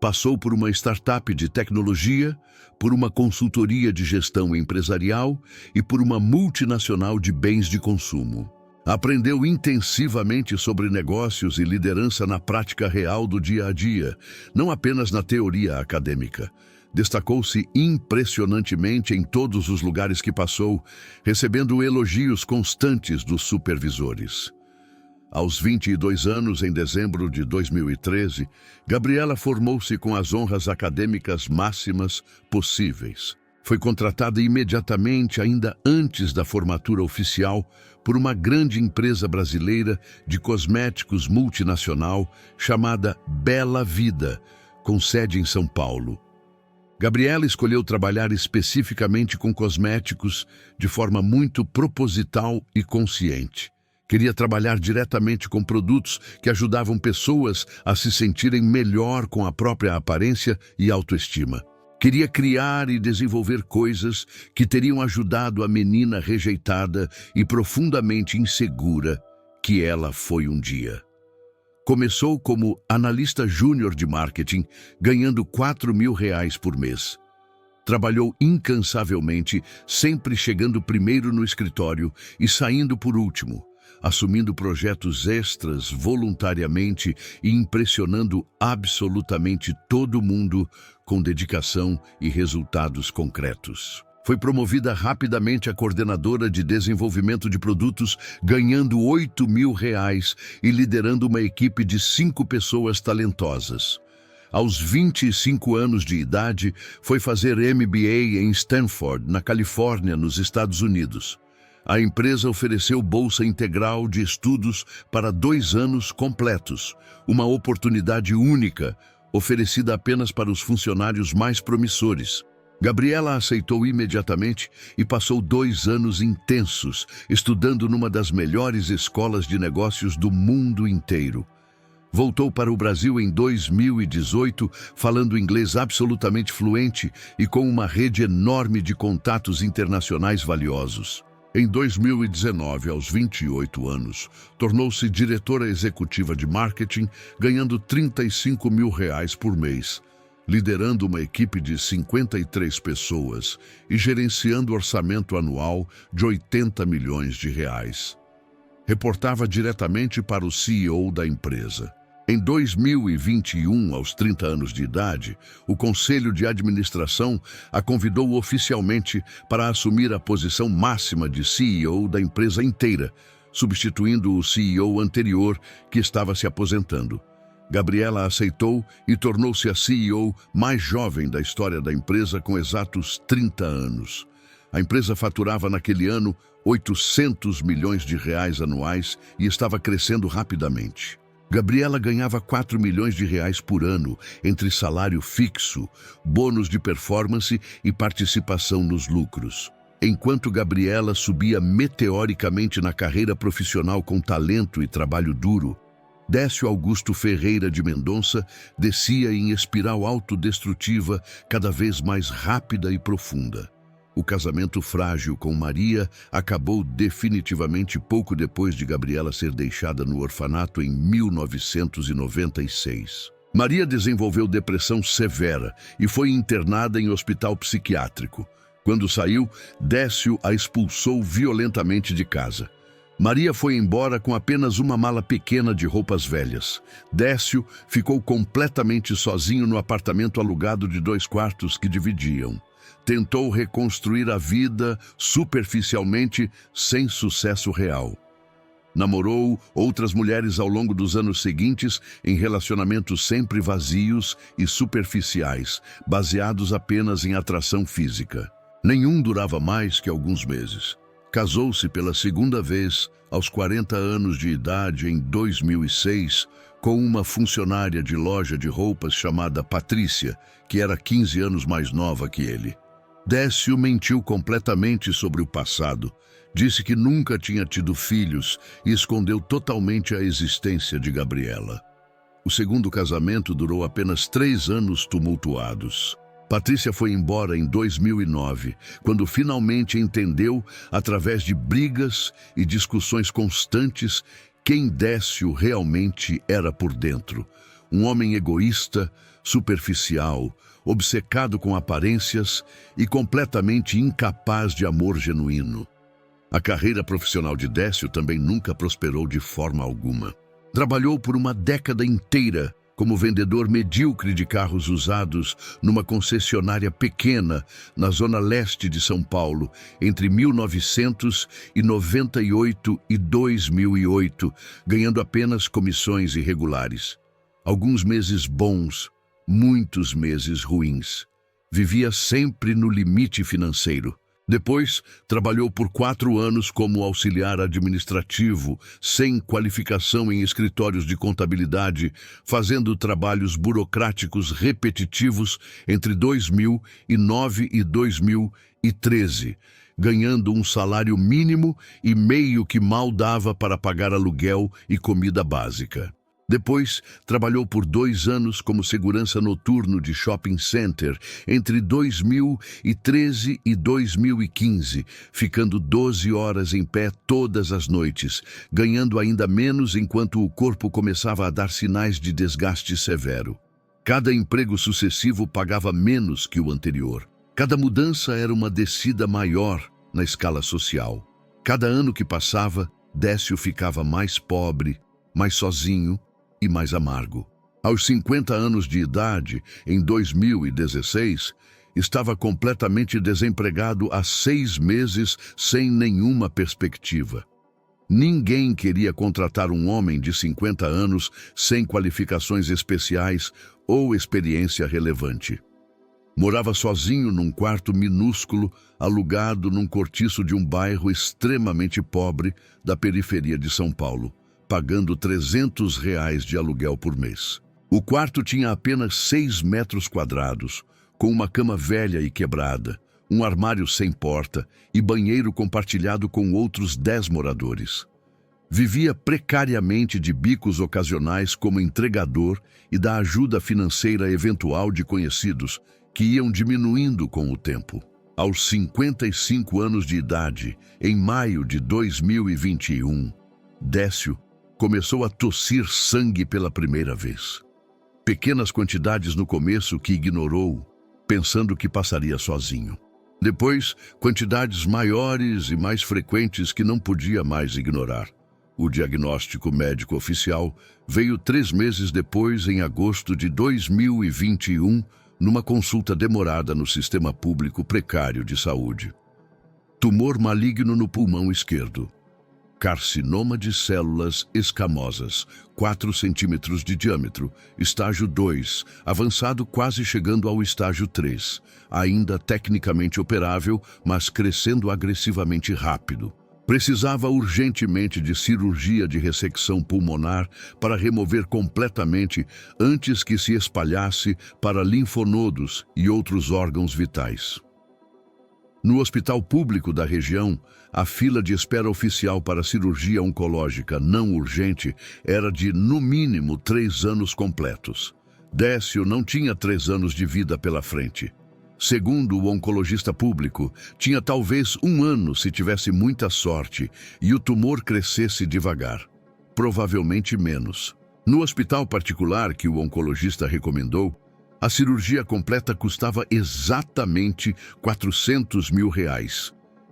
Passou por uma startup de tecnologia, por uma consultoria de gestão empresarial e por uma multinacional de bens de consumo. Aprendeu intensivamente sobre negócios e liderança na prática real do dia a dia, não apenas na teoria acadêmica. Destacou-se impressionantemente em todos os lugares que passou, recebendo elogios constantes dos supervisores. Aos 22 anos, em dezembro de 2013, Gabriela formou-se com as honras acadêmicas máximas possíveis. Foi contratada imediatamente, ainda antes da formatura oficial, por uma grande empresa brasileira de cosméticos multinacional chamada Bela Vida, com sede em São Paulo. Gabriela escolheu trabalhar especificamente com cosméticos de forma muito proposital e consciente. Queria trabalhar diretamente com produtos que ajudavam pessoas a se sentirem melhor com a própria aparência e autoestima. Queria criar e desenvolver coisas que teriam ajudado a menina rejeitada e profundamente insegura que ela foi um dia. Começou como analista júnior de marketing, ganhando R$ 4.000 por mês. Trabalhou incansavelmente, sempre chegando primeiro no escritório e saindo por último, assumindo projetos extras voluntariamente e impressionando absolutamente todo mundo com dedicação e resultados concretos. Foi promovida rapidamente a coordenadora de desenvolvimento de produtos, ganhando R$ 8.000 e liderando uma equipe de 5 pessoas talentosas. Aos 25 anos de idade, foi fazer MBA em Stanford, na Califórnia, nos Estados Unidos. A empresa ofereceu bolsa integral de estudos para 2 anos completos, uma oportunidade única, oferecida apenas para os funcionários mais promissores. Gabriela aceitou imediatamente e passou 2 anos intensos, estudando numa das melhores escolas de negócios do mundo inteiro. Voltou para o Brasil em 2018, falando inglês absolutamente fluente e com uma rede enorme de contatos internacionais valiosos. Em 2019, aos 28 anos, tornou-se diretora executiva de marketing, ganhando R$ 35.000 por mês, liderando uma equipe de 53 pessoas e gerenciando orçamento anual de R$ 80 milhões. Reportava diretamente para o CEO da empresa. Em 2021, aos 30 anos de idade, o Conselho de Administração a convidou oficialmente para assumir a posição máxima de CEO da empresa inteira, substituindo o CEO anterior que estava se aposentando. Gabriela aceitou e tornou-se a CEO mais jovem da história da empresa com exatos 30 anos. A empresa faturava naquele ano R$ 800 milhões anuais e estava crescendo rapidamente. Gabriela ganhava R$ 4 milhões por ano, entre salário fixo, bônus de performance e participação nos lucros. Enquanto Gabriela subia meteoricamente na carreira profissional com talento e trabalho duro, Décio Augusto Ferreira de Mendonça descia em espiral autodestrutiva cada vez mais rápida e profunda. O casamento frágil com Maria acabou definitivamente pouco depois de Gabriela ser deixada no orfanato em 1996. Maria desenvolveu depressão severa e foi internada em hospital psiquiátrico. Quando saiu, Décio a expulsou violentamente de casa. Maria foi embora com apenas uma mala pequena de roupas velhas. Décio ficou completamente sozinho no apartamento alugado de 2 quartos que dividiam. Tentou reconstruir a vida superficialmente, sem sucesso real. Namorou outras mulheres ao longo dos anos seguintes em relacionamentos sempre vazios e superficiais, baseados apenas em atração física. Nenhum durava mais que alguns meses. Casou-se pela segunda vez, aos 40 anos de idade, em 2006, com uma funcionária de loja de roupas chamada Patrícia, que era 15 anos mais nova que ele. Décio mentiu completamente sobre o passado, disse que nunca tinha tido filhos e escondeu totalmente a existência de Gabriela. O segundo casamento durou apenas 3 anos tumultuados. Patrícia foi embora em 2009, quando finalmente entendeu, através de brigas e discussões constantes, quem Décio realmente era por dentro. Um homem egoísta, superficial, obcecado com aparências e completamente incapaz de amor genuíno. A carreira profissional de Décio também nunca prosperou de forma alguma. Trabalhou por uma década inteira como vendedor medíocre de carros usados numa concessionária pequena na zona leste de São Paulo, entre 1998 e 2008, ganhando apenas comissões irregulares. Alguns meses bons, muitos meses ruins. Vivia sempre no limite financeiro. Depois, trabalhou por 4 anos como auxiliar administrativo, sem qualificação em escritórios de contabilidade, fazendo trabalhos burocráticos repetitivos entre 2009 e 2013, ganhando um salário mínimo e meio que mal dava para pagar aluguel e comida básica. Depois, trabalhou por 2 anos como segurança noturno de shopping center entre 2013 e 2015, ficando 12 horas em pé todas as noites, ganhando ainda menos enquanto o corpo começava a dar sinais de desgaste severo. Cada emprego sucessivo pagava menos que o anterior. Cada mudança era uma descida maior na escala social. Cada ano que passava, Décio ficava mais pobre, mais sozinho e mais amargo. Aos 50 anos de idade, em 2016, estava completamente desempregado há 6 meses sem nenhuma perspectiva. Ninguém queria contratar um homem de 50 anos sem qualificações especiais ou experiência relevante. Morava sozinho num quarto minúsculo, alugado num cortiço de um bairro extremamente pobre da periferia de São Paulo, pagando R$ 300 de aluguel por mês. O quarto tinha apenas 6 metros quadrados, com uma cama velha e quebrada, um armário sem porta e banheiro compartilhado com outros 10 moradores. Vivia precariamente de bicos ocasionais como entregador e da ajuda financeira eventual de conhecidos, que iam diminuindo com o tempo. Aos 55 anos de idade, em maio de 2021, Décio começou a tossir sangue pela primeira vez. Pequenas quantidades no começo que ignorou, pensando que passaria sozinho. Depois, quantidades maiores e mais frequentes que não podia mais ignorar. O diagnóstico médico oficial veio 3 meses depois, em agosto de 2021, numa consulta demorada no sistema público precário de saúde. Tumor maligno no pulmão esquerdo. Carcinoma de células escamosas, 4 centímetros de diâmetro, estágio 2, avançado quase chegando ao estágio 3, ainda tecnicamente operável, mas crescendo agressivamente rápido. Precisava urgentemente de cirurgia de ressecção pulmonar para remover completamente antes que se espalhasse para linfonodos e outros órgãos vitais. No hospital público da região, a fila de espera oficial para cirurgia oncológica não urgente era de, no mínimo, 3 anos completos. Décio não tinha 3 anos de vida pela frente. Segundo o oncologista público, tinha talvez 1 ano se tivesse muita sorte e o tumor crescesse devagar. Provavelmente menos. No hospital particular que o oncologista recomendou, a cirurgia completa custava exatamente R$400 mil,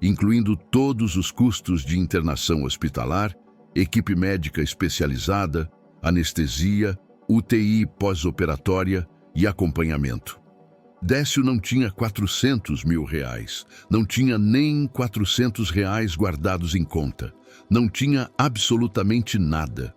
incluindo todos os custos de internação hospitalar, equipe médica especializada, anestesia, UTI pós-operatória e acompanhamento. Décio não tinha R$400 mil, não tinha nem R$400 guardados em conta, não tinha absolutamente nada.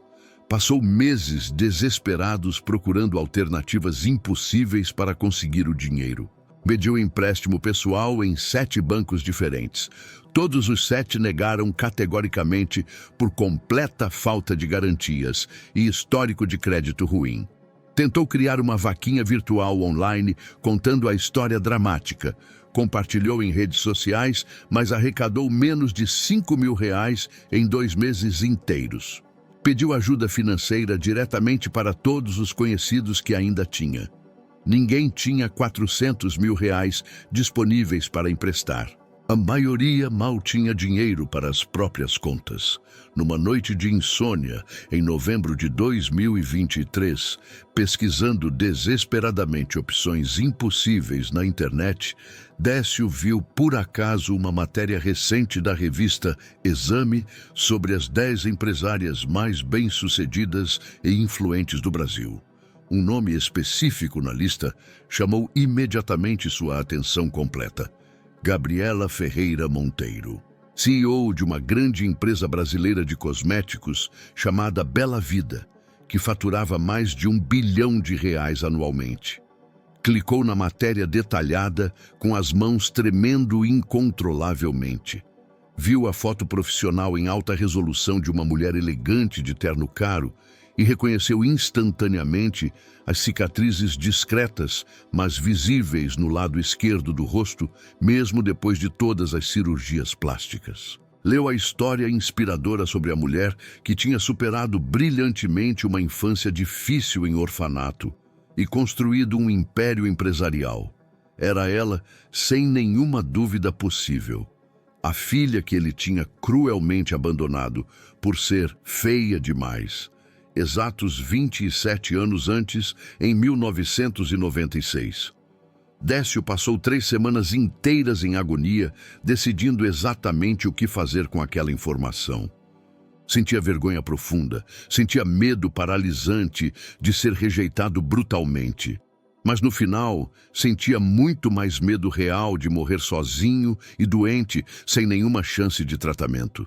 Passou meses desesperados procurando alternativas impossíveis para conseguir o dinheiro. Pediu empréstimo pessoal em 7 bancos diferentes. Todos os 7 negaram categoricamente por completa falta de garantias e histórico de crédito ruim. Tentou criar uma vaquinha virtual online contando a história dramática. Compartilhou em redes sociais, mas arrecadou menos de R$5 mil em 2 meses inteiros. Pediu ajuda financeira diretamente para todos os conhecidos que ainda tinha. Ninguém tinha R$400 mil disponíveis para emprestar. A maioria mal tinha dinheiro para as próprias contas. Numa noite de insônia, em novembro de 2023, pesquisando desesperadamente opções impossíveis na internet, Décio viu por acaso uma matéria recente da revista Exame sobre as 10 empresárias mais bem-sucedidas e influentes do Brasil. Um nome específico na lista chamou imediatamente sua atenção completa: Gabriela Ferreira Monteiro, CEO de uma grande empresa brasileira de cosméticos chamada Bela Vida, que faturava mais de R$1 bilhão anualmente. Clicou na matéria detalhada, com as mãos tremendo incontrolavelmente. Viu a foto profissional em alta resolução de uma mulher elegante de terno caro e reconheceu instantaneamente as cicatrizes discretas, mas visíveis no lado esquerdo do rosto, mesmo depois de todas as cirurgias plásticas. Leu a história inspiradora sobre a mulher que tinha superado brilhantemente uma infância difícil em orfanato e construído um império empresarial. Era ela, sem nenhuma dúvida possível, a filha que ele tinha cruelmente abandonado por ser feia demais, exatos 27 anos antes, em 1996. Décio passou 3 semanas inteiras em agonia, decidindo exatamente o que fazer com aquela informação. Sentia vergonha profunda, sentia medo paralisante de ser rejeitado brutalmente. Mas no final, sentia muito mais medo real de morrer sozinho e doente, sem nenhuma chance de tratamento.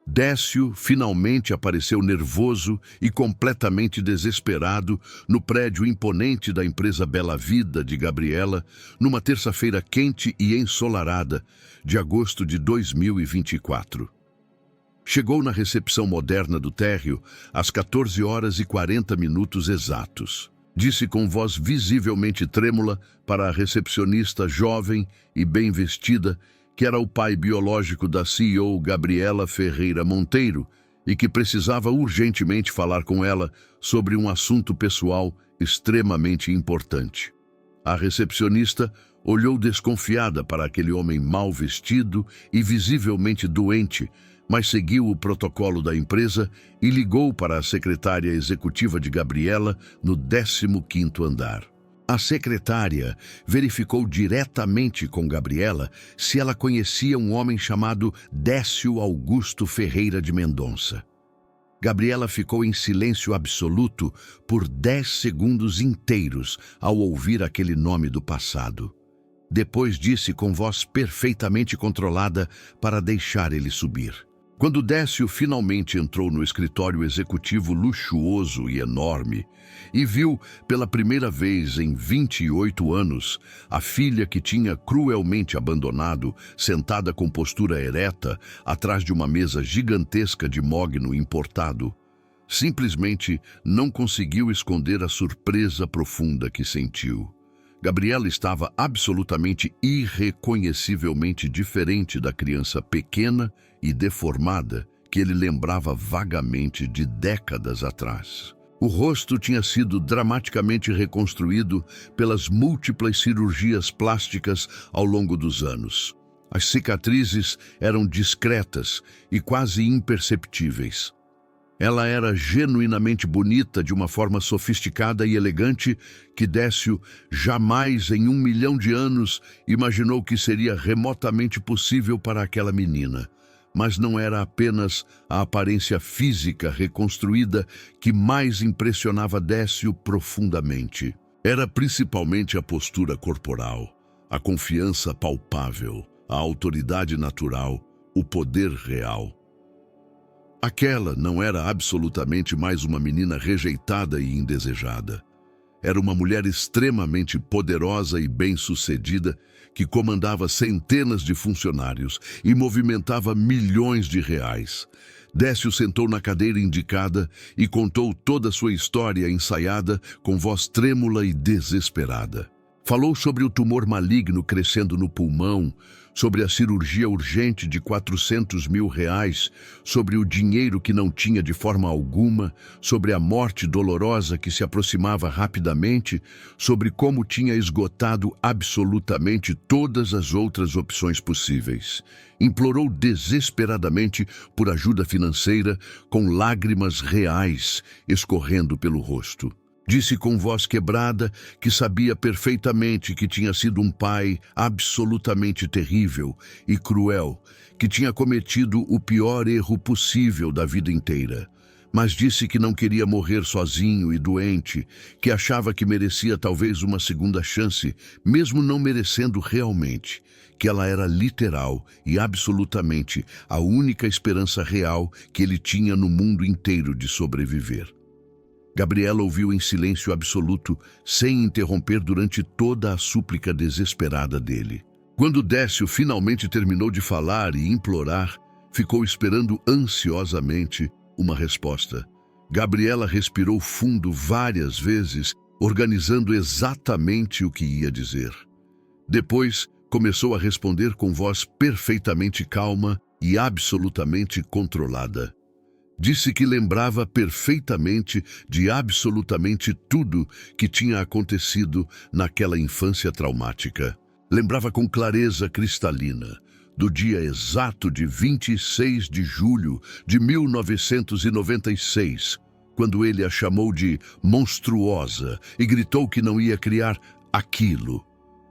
Décio finalmente apareceu nervoso e completamente desesperado no prédio imponente da empresa Bela Vida de Gabriela, numa terça-feira quente e ensolarada de agosto de 2024. Chegou na recepção moderna do térreo às 14h40 exatos. Disse com voz visivelmente trêmula para a recepcionista jovem e bem vestida que era o pai biológico da CEO Gabriela Ferreira Monteiro e que precisava urgentemente falar com ela sobre um assunto pessoal extremamente importante. A recepcionista olhou desconfiada para aquele homem mal vestido e visivelmente doente, mas seguiu o protocolo da empresa e ligou para a secretária executiva de Gabriela no 15º andar. A secretária verificou diretamente com Gabriela se ela conhecia um homem chamado Décio Augusto Ferreira de Mendonça. Gabriela ficou em silêncio absoluto por 10 segundos inteiros ao ouvir aquele nome do passado. Depois disse com voz perfeitamente controlada para deixar ele subir. Quando Décio finalmente entrou no escritório executivo luxuoso e enorme e viu pela primeira vez em 28 anos a filha que tinha cruelmente abandonado, sentada com postura ereta atrás de uma mesa gigantesca de mogno importado, simplesmente não conseguiu esconder a surpresa profunda que sentiu. Gabriela estava absolutamente irreconhecivelmente diferente da criança pequena e deformada que ele lembrava vagamente de décadas atrás. O rosto tinha sido dramaticamente reconstruído pelas múltiplas cirurgias plásticas ao longo dos anos. As cicatrizes eram discretas e quase imperceptíveis. Ela era genuinamente bonita de uma forma sofisticada e elegante que Décio jamais em 1 milhão de anos imaginou que seria remotamente possível para aquela menina. Mas não era apenas a aparência física reconstruída que mais impressionava Décio profundamente. Era principalmente a postura corporal, a confiança palpável, a autoridade natural, o poder real. Aquela não era absolutamente mais uma menina rejeitada e indesejada. Era uma mulher extremamente poderosa e bem-sucedida que comandava centenas de funcionários e movimentava milhões de reais. Décio sentou na cadeira indicada e contou toda a sua história ensaiada com voz trêmula e desesperada. Falou sobre o tumor maligno crescendo no pulmão, sobre a cirurgia urgente de R$400 mil, sobre o dinheiro que não tinha de forma alguma, sobre a morte dolorosa que se aproximava rapidamente, sobre como tinha esgotado absolutamente todas as outras opções possíveis. Implorou desesperadamente por ajuda financeira, com lágrimas reais escorrendo pelo rosto. Disse com voz quebrada que sabia perfeitamente que tinha sido um pai absolutamente terrível e cruel, que tinha cometido o pior erro possível da vida inteira. Mas disse que não queria morrer sozinho e doente, que achava que merecia talvez uma segunda chance, mesmo não merecendo realmente, que ela era literal e absolutamente a única esperança real que ele tinha no mundo inteiro de sobreviver. Gabriela ouviu em silêncio absoluto, sem interromper durante toda a súplica desesperada dele. Quando Décio finalmente terminou de falar e implorar, ficou esperando ansiosamente uma resposta. Gabriela respirou fundo várias vezes, organizando exatamente o que ia dizer. Depois, começou a responder com voz perfeitamente calma e absolutamente controlada. Disse que lembrava perfeitamente de absolutamente tudo que tinha acontecido naquela infância traumática. Lembrava com clareza cristalina do dia exato de 26 de julho de 1996, quando ele a chamou de monstruosa e gritou que não ia criar aquilo.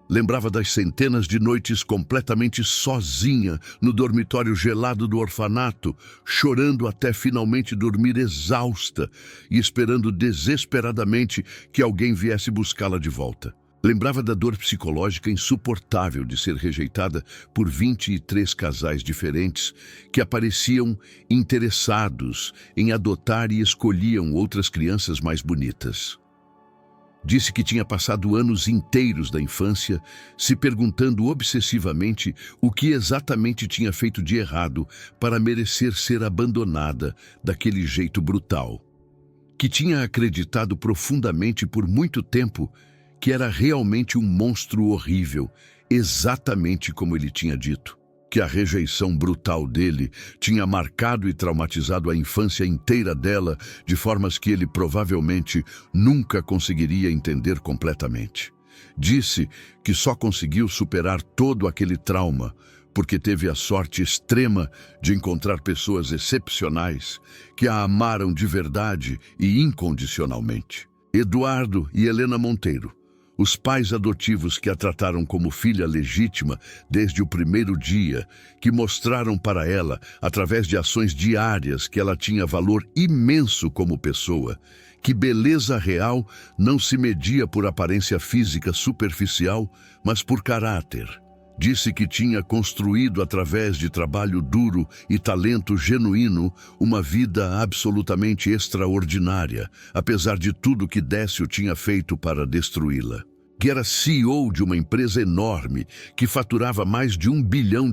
Lembrava das centenas de noites completamente sozinha no dormitório gelado do orfanato, chorando até finalmente dormir exausta e esperando desesperadamente que alguém viesse buscá-la de volta. Lembrava da dor psicológica insuportável de ser rejeitada por 23 casais diferentes que apareciam interessados em adotar e escolhiam outras crianças mais bonitas. Disse que tinha passado anos inteiros da infância se perguntando obsessivamente o que exatamente tinha feito de errado para merecer ser abandonada daquele jeito brutal. Que tinha acreditado profundamente por muito tempo que era realmente um monstro horrível, exatamente como ele tinha dito. Que a rejeição brutal dele tinha marcado e traumatizado a infância inteira dela de formas que ele provavelmente nunca conseguiria entender completamente. Disse que só conseguiu superar todo aquele trauma porque teve a sorte extrema de encontrar pessoas excepcionais que a amaram de verdade e incondicionalmente. Eduardo e Helena Monteiro, os pais adotivos que a trataram como filha legítima desde o primeiro dia, que mostraram para ela, através de ações diárias, que ela tinha valor imenso como pessoa, que beleza real não se media por aparência física superficial, mas por caráter. Disse que tinha construído através de trabalho duro e talento genuíno uma vida absolutamente extraordinária, apesar de tudo que Décio tinha feito para destruí-la. que era CEO de uma empresa enorme, que faturava mais de R$ 1 bilhão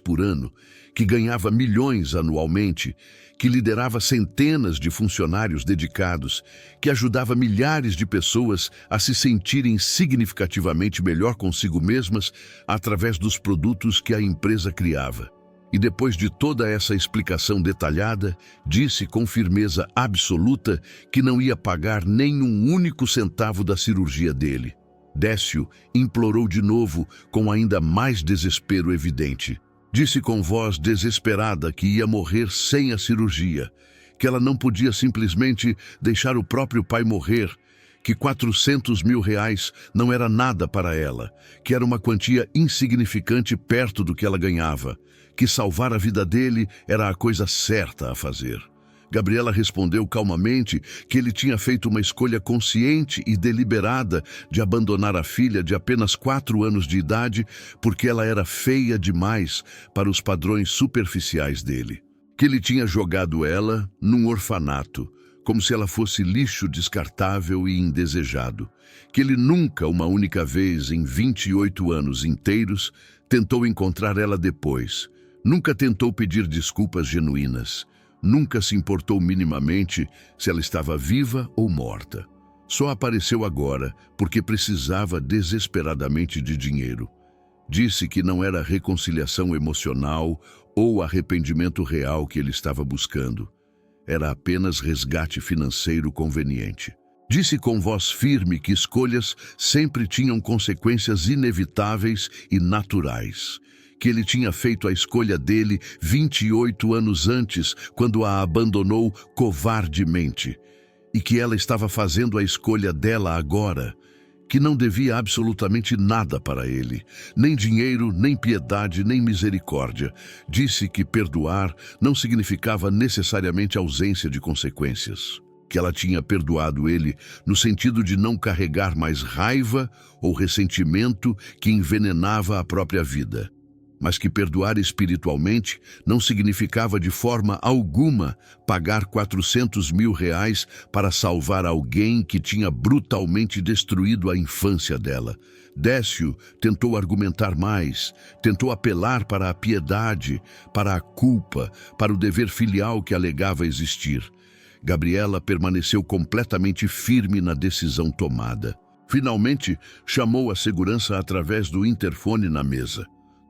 por ano, que ganhava milhões anualmente, que liderava centenas de funcionários dedicados, que ajudava milhares de pessoas a se sentirem significativamente melhor consigo mesmas através dos produtos que a empresa criava. E depois de toda essa explicação detalhada, disse com firmeza absoluta que não ia pagar nem um único centavo da cirurgia dele. Décio implorou de novo, com ainda mais desespero evidente. Disse com voz desesperada que ia morrer sem a cirurgia, que ela não podia simplesmente deixar o próprio pai morrer, que R$ 400 mil não era nada para ela, que era uma quantia insignificante perto do que ela ganhava, que salvar a vida dele era a coisa certa a fazer. Gabriela respondeu calmamente que ele tinha feito uma escolha consciente e deliberada de abandonar a filha de apenas 4 anos de idade porque ela era feia demais para os padrões superficiais dele. Que ele tinha jogado ela num orfanato, como se ela fosse lixo descartável e indesejado. Que ele nunca, uma única vez em 28 anos inteiros, tentou encontrar ela depois. Nunca tentou pedir desculpas genuínas. Nunca se importou minimamente se ela estava viva ou morta. Só apareceu agora porque precisava desesperadamente de dinheiro. Disse que não era reconciliação emocional ou arrependimento real que ele estava buscando. Era apenas resgate financeiro conveniente. Disse com voz firme que escolhas sempre tinham consequências inevitáveis e naturais. Que ele tinha feito a escolha dele 28 anos antes, quando a abandonou covardemente, e que ela estava fazendo a escolha dela agora, que não devia absolutamente nada para ele, nem dinheiro, nem piedade, nem misericórdia. Disse que perdoar não significava necessariamente ausência de consequências, que ela tinha perdoado ele no sentido de não carregar mais raiva ou ressentimento que envenenava a própria vida. Mas que perdoar espiritualmente não significava de forma alguma pagar R$ 400 mil para salvar alguém que tinha brutalmente destruído a infância dela. Décio tentou argumentar mais, tentou apelar para a piedade, para a culpa, para o dever filial que alegava existir. Gabriela permaneceu completamente firme na decisão tomada. Finalmente, chamou a segurança através do interfone na mesa.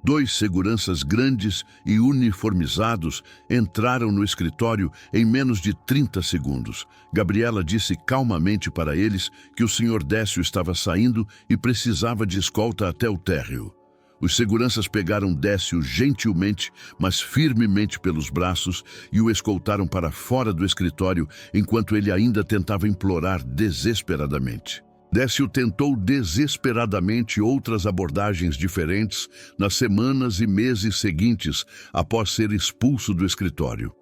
2 seguranças grandes e uniformizados entraram no escritório em menos de 30 segundos. Gabriela disse calmamente para eles que o Sr. Décio estava saindo e precisava de escolta até o térreo. Os seguranças pegaram Décio gentilmente, mas firmemente pelos braços e o escoltaram para fora do escritório enquanto ele ainda tentava implorar desesperadamente. Décio tentou desesperadamente outras abordagens diferentes nas semanas e meses seguintes após ser expulso do escritório.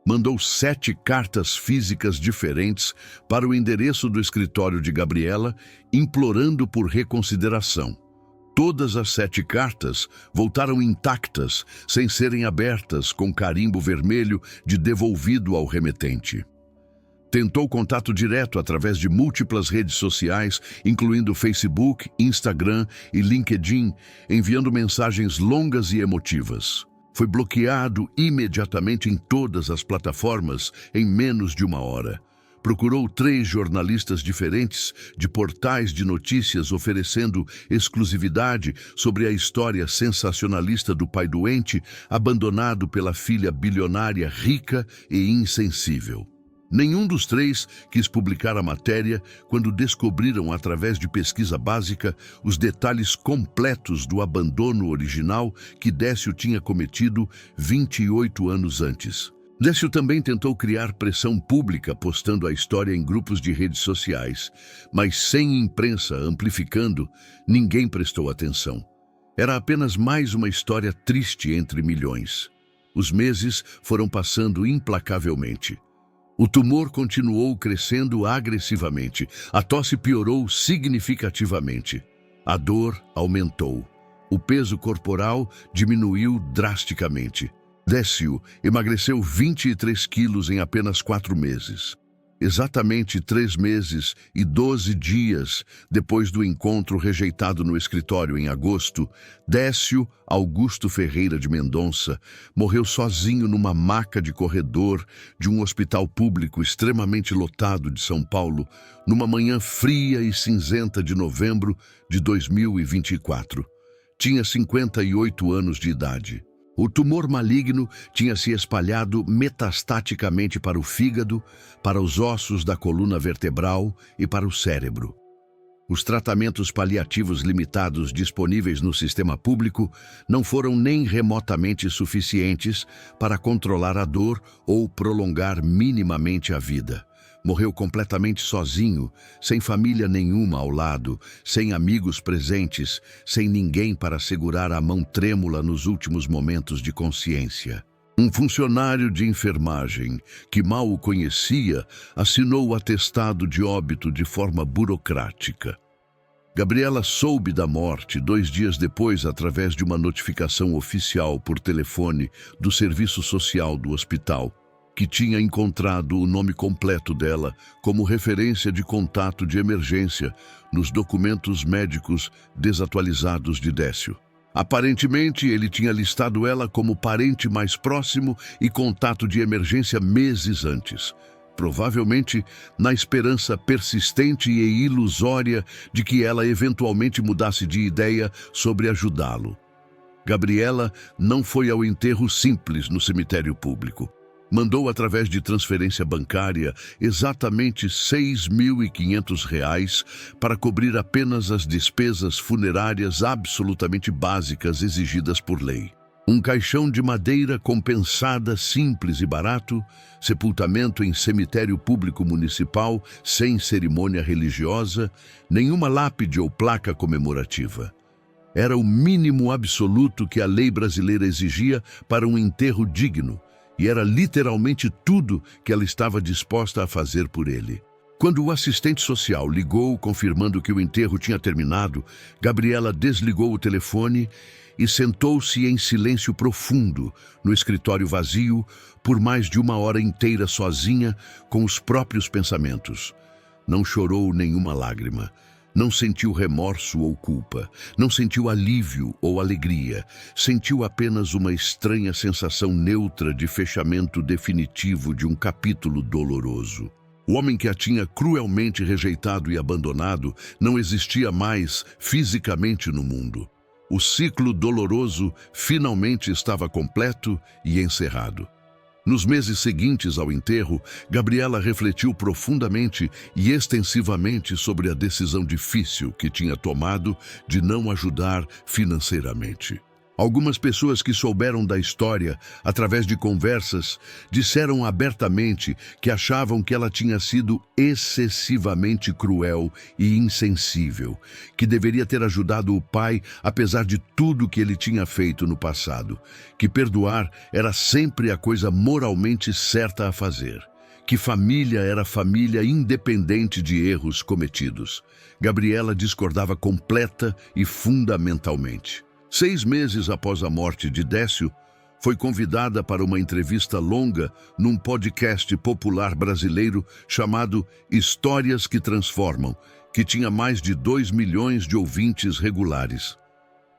Mandou 7 cartas físicas diferentes para o endereço do escritório de Gabriela, implorando por reconsideração. Todas as 7 cartas voltaram intactas, sem serem abertas, com carimbo vermelho de devolvido ao remetente. Tentou contato direto através de múltiplas redes sociais, incluindo Facebook, Instagram e LinkedIn, enviando mensagens longas e emotivas. Foi bloqueado imediatamente em todas as plataformas em menos de 1 hora. Procurou 3 jornalistas diferentes de portais de notícias oferecendo exclusividade sobre a história sensacionalista do pai doente, abandonado pela filha bilionária rica e insensível. Nenhum dos 3 quis publicar a matéria quando descobriram, através de pesquisa básica, os detalhes completos do abandono original que Décio tinha cometido 28 anos antes. Décio também tentou criar pressão pública postando a história em grupos de redes sociais, mas sem imprensa amplificando, ninguém prestou atenção. Era apenas mais uma história triste entre milhões. Os meses foram passando implacavelmente. O tumor continuou crescendo agressivamente. A tosse piorou significativamente. A dor aumentou. O peso corporal diminuiu drasticamente. Décio emagreceu 23 quilos em apenas 4 meses. Exatamente 3 meses e 12 dias depois do encontro rejeitado no escritório em agosto, Décio Augusto Ferreira de Mendonça morreu sozinho numa maca de corredor de um hospital público extremamente lotado de São Paulo, numa manhã fria e cinzenta de novembro de 2024. Tinha 58 anos de idade. O tumor maligno tinha se espalhado metastaticamente para o fígado, para os ossos da coluna vertebral e para o cérebro. Os tratamentos paliativos limitados disponíveis no sistema público não foram nem remotamente suficientes para controlar a dor ou prolongar minimamente a vida. Morreu completamente sozinho, sem família nenhuma ao lado, sem amigos presentes, sem ninguém para segurar a mão trêmula nos últimos momentos de consciência. Um funcionário de enfermagem, que mal o conhecia, assinou o atestado de óbito de forma burocrática. Gabriela soube da morte 2 dias depois através de uma notificação oficial por telefone do serviço social do hospital, que tinha encontrado o nome completo dela como referência de contato de emergência nos documentos médicos desatualizados de Décio. Aparentemente, ele tinha listado ela como parente mais próximo e contato de emergência meses antes, provavelmente na esperança persistente e ilusória de que ela eventualmente mudasse de ideia sobre ajudá-lo. Gabriela não foi ao enterro simples no cemitério público. Mandou através de transferência bancária exatamente R$ 6.500 para cobrir apenas as despesas funerárias absolutamente básicas exigidas por lei. Um caixão de madeira compensada, simples e barato, sepultamento em cemitério público municipal, sem cerimônia religiosa, nenhuma lápide ou placa comemorativa. Era o mínimo absoluto que a lei brasileira exigia para um enterro digno, e era literalmente tudo que ela estava disposta a fazer por ele. Quando o assistente social ligou confirmando que o enterro tinha terminado, Gabriela desligou o telefone e sentou-se em silêncio profundo no escritório vazio por mais de 1 hora inteira sozinha com os próprios pensamentos. Não chorou nenhuma lágrima. Não sentiu remorso ou culpa, não sentiu alívio ou alegria, sentiu apenas uma estranha sensação neutra de fechamento definitivo de um capítulo doloroso. O homem que a tinha cruelmente rejeitado e abandonado não existia mais fisicamente no mundo. O ciclo doloroso finalmente estava completo e encerrado. Nos meses seguintes ao enterro, Gabriela refletiu profundamente e extensivamente sobre a decisão difícil que tinha tomado de não ajudar financeiramente. Algumas pessoas que souberam da história, através de conversas, disseram abertamente que achavam que ela tinha sido excessivamente cruel e insensível, que deveria ter ajudado o pai apesar de tudo que ele tinha feito no passado, que perdoar era sempre a coisa moralmente certa a fazer, que família era família independente de erros cometidos. Gabriela discordava completa e fundamentalmente. 6 meses após a morte de Décio, foi convidada para uma entrevista longa num podcast popular brasileiro chamado Histórias que Transformam, que tinha mais de 2 milhões de ouvintes regulares.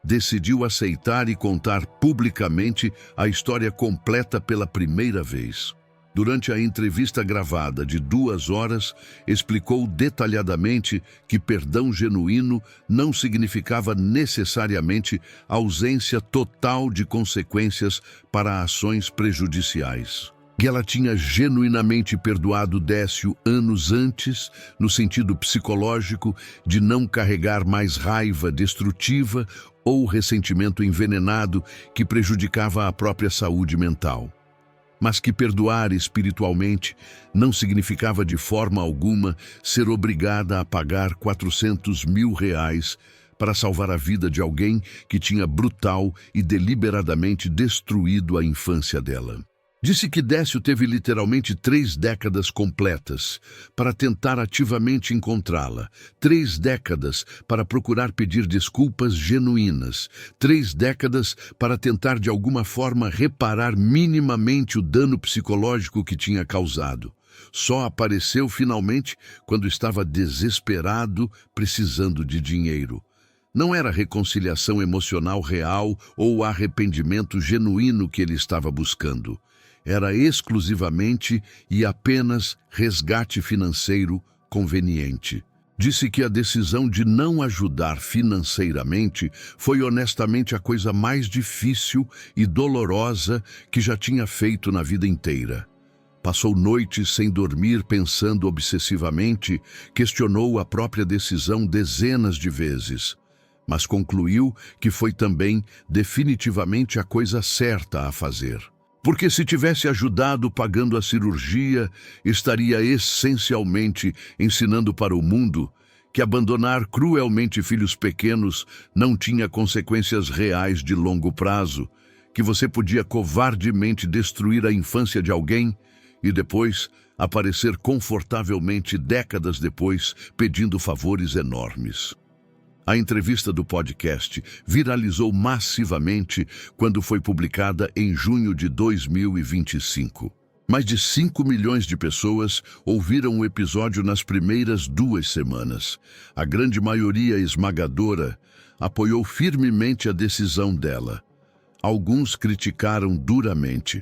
Decidiu aceitar e contar publicamente a história completa pela primeira vez. Durante a entrevista gravada de 2 horas, explicou detalhadamente que perdão genuíno não significava necessariamente ausência total de consequências para ações prejudiciais. Que ela tinha genuinamente perdoado Décio anos antes, no sentido psicológico de não carregar mais raiva destrutiva ou ressentimento envenenado que prejudicava a própria saúde mental. Mas que perdoar espiritualmente não significava de forma alguma ser obrigada a pagar R$ 400 mil para salvar a vida de alguém que tinha brutal e deliberadamente destruído a infância dela. Disse que Décio teve literalmente 3 décadas completas para tentar ativamente encontrá-la, 3 décadas para procurar pedir desculpas genuínas, 3 décadas para tentar de alguma forma reparar minimamente o dano psicológico que tinha causado. só apareceu finalmente quando estava desesperado, precisando de dinheiro. Não era reconciliação emocional real ou arrependimento genuíno que ele estava buscando. Era exclusivamente e apenas resgate financeiro conveniente. Disse que a decisão de não ajudar financeiramente foi honestamente a coisa mais difícil e dolorosa que já tinha feito na vida inteira. Passou noites sem dormir pensando obsessivamente, questionou a própria decisão dezenas de vezes, mas concluiu que foi também definitivamente a coisa certa a fazer. Porque se tivesse ajudado pagando a cirurgia, estaria essencialmente ensinando para o mundo que abandonar cruelmente filhos pequenos não tinha consequências reais de longo prazo, que você podia covardemente destruir a infância de alguém e depois aparecer confortavelmente décadas depois pedindo favores enormes. A entrevista do podcast viralizou massivamente quando foi publicada em junho de 2025. Mais de 5 milhões de pessoas ouviram o episódio nas primeiras 2 semanas. A grande maioria esmagadora apoiou firmemente a decisão dela. Alguns criticaram duramente.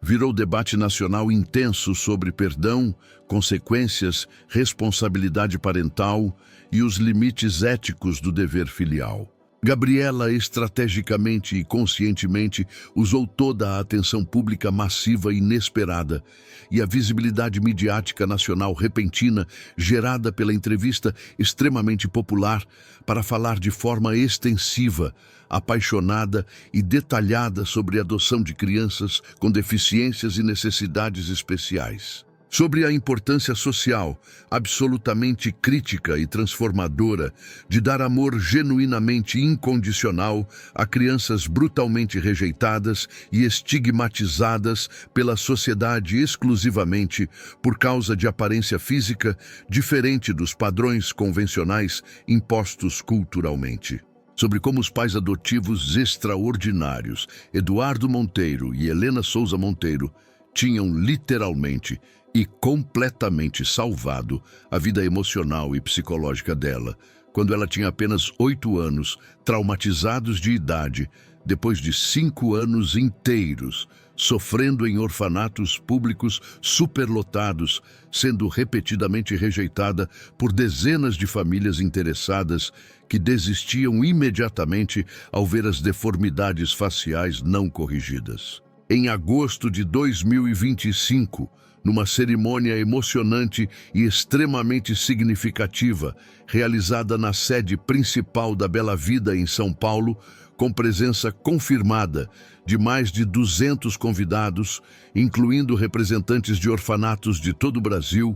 Virou debate nacional intenso sobre perdão, consequências, responsabilidade parental e os limites éticos do dever filial. Gabriela estrategicamente e conscientemente usou toda a atenção pública massiva e inesperada e a visibilidade midiática nacional repentina gerada pela entrevista extremamente popular para falar de forma extensiva, apaixonada e detalhada sobre a adoção de crianças com deficiências e necessidades especiais. Sobre a importância social, absolutamente crítica e transformadora, de dar amor genuinamente incondicional a crianças brutalmente rejeitadas e estigmatizadas pela sociedade exclusivamente por causa de aparência física diferente dos padrões convencionais impostos culturalmente. Sobre como os pais adotivos extraordinários, Eduardo Monteiro e Helena Souza Monteiro, tinham literalmente e completamente salvado a vida emocional e psicológica dela, quando ela tinha apenas 8 anos, traumatizados de idade, depois de 5 anos inteiros, sofrendo em orfanatos públicos superlotados, sendo repetidamente rejeitada por dezenas de famílias interessadas que desistiam imediatamente ao ver as deformidades faciais não corrigidas. Em agosto de 2025, numa cerimônia emocionante e extremamente significativa, realizada na sede principal da Bela Vida em São Paulo, com presença confirmada de mais de 200 convidados, incluindo representantes de orfanatos de todo o Brasil,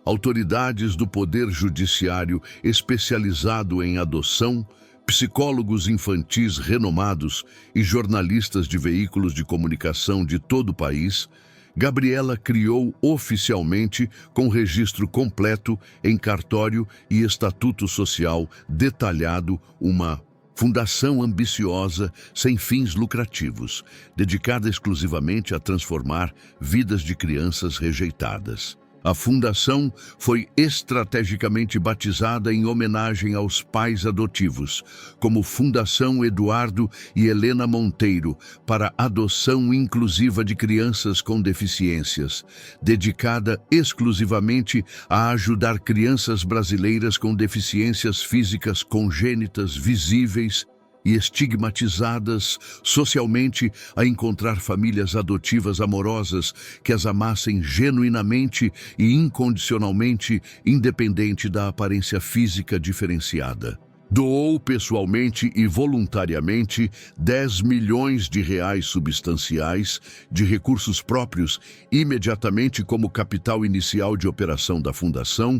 autoridades do Poder Judiciário especializado em adoção, psicólogos infantis renomados e jornalistas de veículos de comunicação de todo o país, Gabriela criou oficialmente, com registro completo em cartório e estatuto social detalhado, uma fundação ambiciosa, sem fins lucrativos, dedicada exclusivamente a transformar vidas de crianças rejeitadas. A fundação foi estrategicamente batizada em homenagem aos pais adotivos, como Fundação Eduardo e Helena Monteiro para adoção inclusiva de crianças com deficiências, dedicada exclusivamente a ajudar crianças brasileiras com deficiências físicas congênitas visíveis e estigmatizadas socialmente a encontrar famílias adotivas amorosas que as amassem genuinamente e incondicionalmente, independente da aparência física diferenciada. Doou pessoalmente e voluntariamente 10 milhões de reais substanciais de recursos próprios imediatamente como capital inicial de operação da Fundação,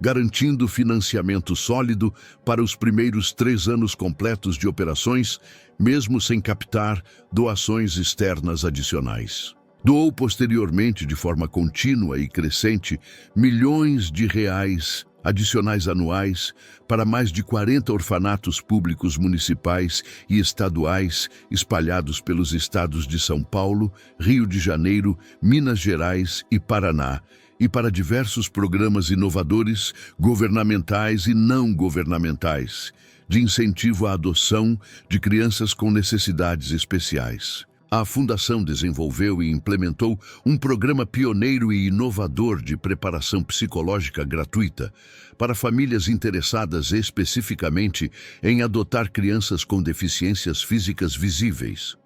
garantindo financiamento sólido para os primeiros 3 anos completos de operações, mesmo sem captar doações externas adicionais. Doou posteriormente, de forma contínua e crescente, milhões de reais adicionais anuais para mais de 40 orfanatos públicos municipais e estaduais espalhados pelos estados de São Paulo, Rio de Janeiro, Minas Gerais e Paraná, e para diversos programas inovadores, governamentais e não governamentais, de incentivo à adoção de crianças com necessidades especiais. A Fundação desenvolveu e implementou um programa pioneiro e inovador de preparação psicológica gratuita para famílias interessadas especificamente em adotar crianças com deficiências físicas visíveis.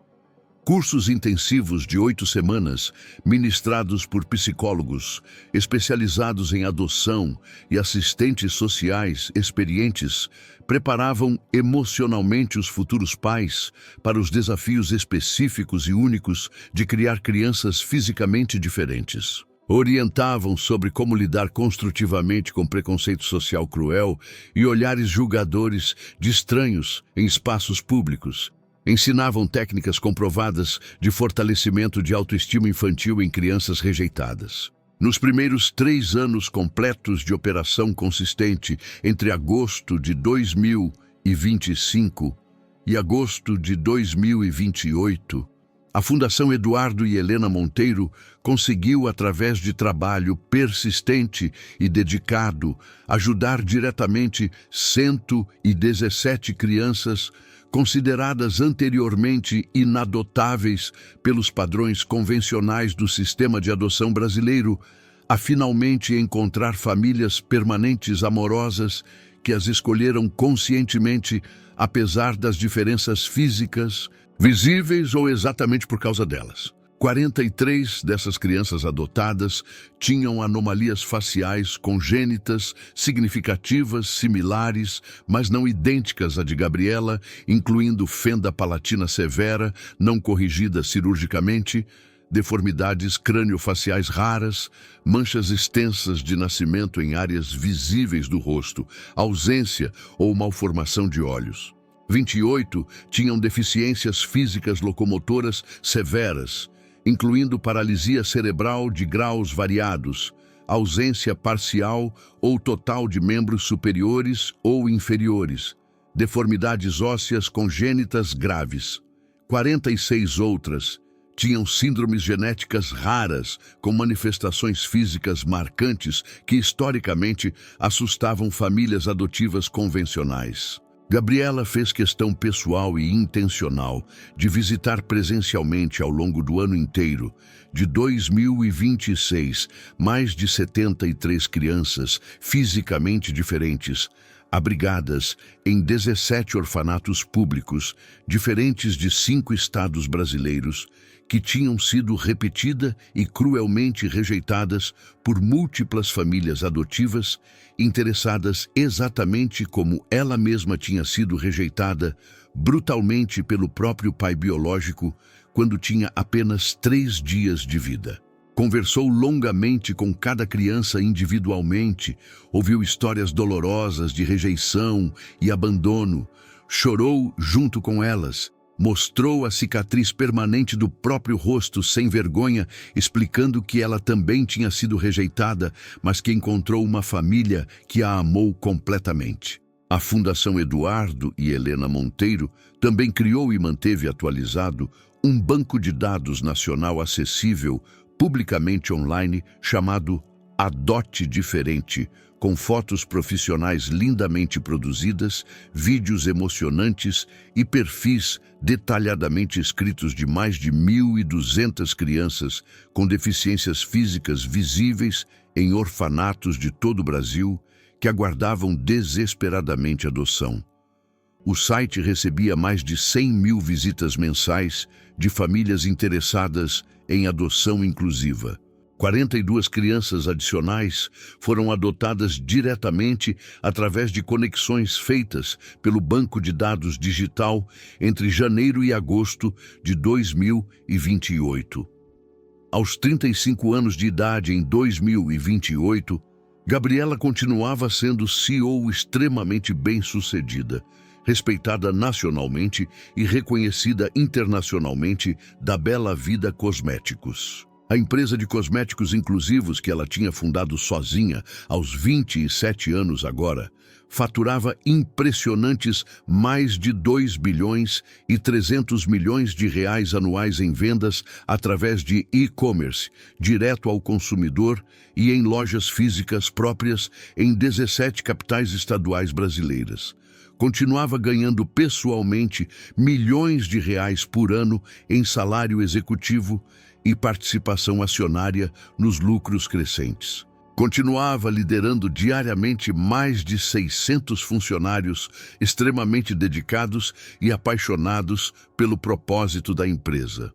Cursos intensivos de 8 semanas, ministrados por psicólogos especializados em adoção e assistentes sociais experientes, preparavam emocionalmente os futuros pais para os desafios específicos e únicos de criar crianças fisicamente diferentes. Orientavam sobre como lidar construtivamente com preconceito social cruel e olhares julgadores de estranhos em espaços públicos. Ensinavam técnicas comprovadas de fortalecimento de autoestima infantil em crianças rejeitadas. Nos primeiros 3 anos completos de operação consistente, entre agosto de 2025 e agosto de 2028, a Fundação Eduardo e Helena Monteiro conseguiu, através de trabalho persistente e dedicado, ajudar diretamente 117 crianças consideradas anteriormente inadotáveis pelos padrões convencionais do sistema de adoção brasileiro, a finalmente encontrar famílias permanentes amorosas que as escolheram conscientemente, apesar das diferenças físicas, visíveis ou exatamente por causa delas. 43 dessas crianças adotadas tinham anomalias faciais congênitas, significativas, similares, mas não idênticas à de Gabriela, incluindo fenda palatina severa, não corrigida cirurgicamente, deformidades crânio-faciais raras, manchas extensas de nascimento em áreas visíveis do rosto, ausência ou malformação de olhos. 28 tinham deficiências físicas locomotoras severas, incluindo paralisia cerebral de graus variados, ausência parcial ou total de membros superiores ou inferiores, deformidades ósseas congênitas graves. 46 outras tinham síndromes genéticas raras com manifestações físicas marcantes que historicamente assustavam famílias adotivas convencionais. Gabriela fez questão pessoal e intencional de visitar presencialmente ao longo do ano inteiro, de 2026, mais de 73 crianças fisicamente diferentes, abrigadas em 17 orfanatos públicos, diferentes de 5 estados brasileiros, que tinham sido repetida e cruelmente rejeitadas por múltiplas famílias adotivas, interessadas exatamente como ela mesma tinha sido rejeitada brutalmente pelo próprio pai biológico quando tinha apenas 3 dias de vida. Conversou longamente com cada criança individualmente, ouviu histórias dolorosas de rejeição e abandono, chorou junto com elas, mostrou a cicatriz permanente do próprio rosto sem vergonha, explicando que ela também tinha sido rejeitada, mas que encontrou uma família que a amou completamente. A Fundação Eduardo e Helena Monteiro também criou e manteve atualizado um banco de dados nacional acessível, publicamente online, chamado Adote Diferente, com fotos profissionais lindamente produzidas, vídeos emocionantes e perfis detalhadamente escritos de mais de 1.200 crianças com deficiências físicas visíveis em orfanatos de todo o Brasil que aguardavam desesperadamente adoção. O site recebia mais de 100.000 visitas mensais de famílias interessadas em adoção inclusiva. 42 crianças adicionais foram adotadas diretamente através de conexões feitas pelo banco de dados digital entre janeiro e agosto de 2028. Aos 35 anos de idade em 2028, Gabriela continuava sendo CEO extremamente bem-sucedida, respeitada nacionalmente e reconhecida internacionalmente da Bela Vida Cosméticos. A empresa de cosméticos inclusivos que ela tinha fundado sozinha aos 27 anos agora, faturava impressionantes mais de 2 bilhões e 300 milhões de reais anuais em vendas através de e-commerce, direto ao consumidor e em lojas físicas próprias em 17 capitais estaduais brasileiras. Continuava ganhando pessoalmente milhões de reais por ano em salário executivo e participação acionária nos lucros crescentes. Continuava liderando diariamente mais de 600 funcionários extremamente dedicados e apaixonados pelo propósito da empresa.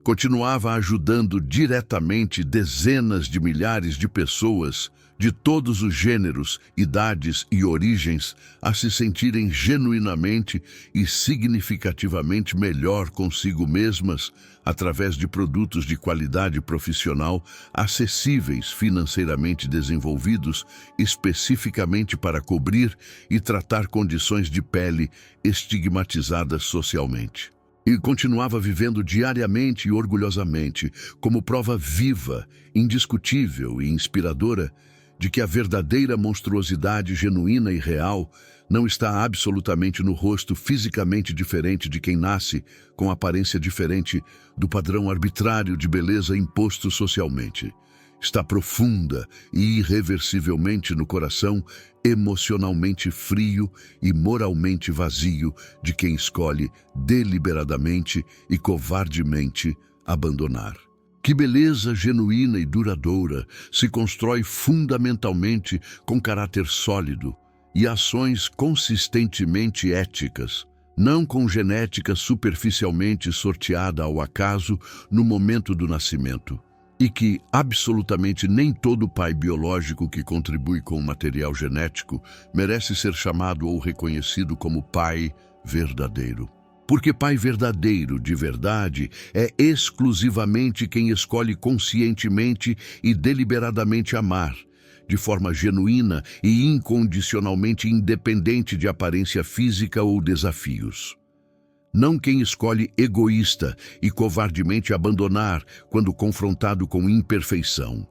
Continuava ajudando diretamente dezenas de milhares de pessoas de todos os gêneros, idades e origens a se sentirem genuinamente e significativamente melhor consigo mesmas através de produtos de qualidade profissional acessíveis, financeiramente desenvolvidos especificamente para cobrir e tratar condições de pele estigmatizadas socialmente. E continuava vivendo diariamente e orgulhosamente, como prova viva, indiscutível e inspiradora de que a verdadeira monstruosidade genuína e real não está absolutamente no rosto fisicamente diferente de quem nasce com aparência diferente do padrão arbitrário de beleza imposto socialmente. Está profunda e irreversivelmente no coração emocionalmente frio e moralmente vazio de quem escolhe deliberadamente e covardemente abandonar. Que beleza genuína e duradoura se constrói fundamentalmente com caráter sólido e ações consistentemente éticas, não com genética superficialmente sorteada ao acaso no momento do nascimento, e que absolutamente nem todo pai biológico que contribui com o material genético merece ser chamado ou reconhecido como pai verdadeiro. Porque pai verdadeiro, de verdade, é exclusivamente quem escolhe conscientemente e deliberadamente amar, de forma genuína e incondicionalmente independente de aparência física ou desafios. Não quem escolhe egoísta e covardemente abandonar quando confrontado com imperfeição.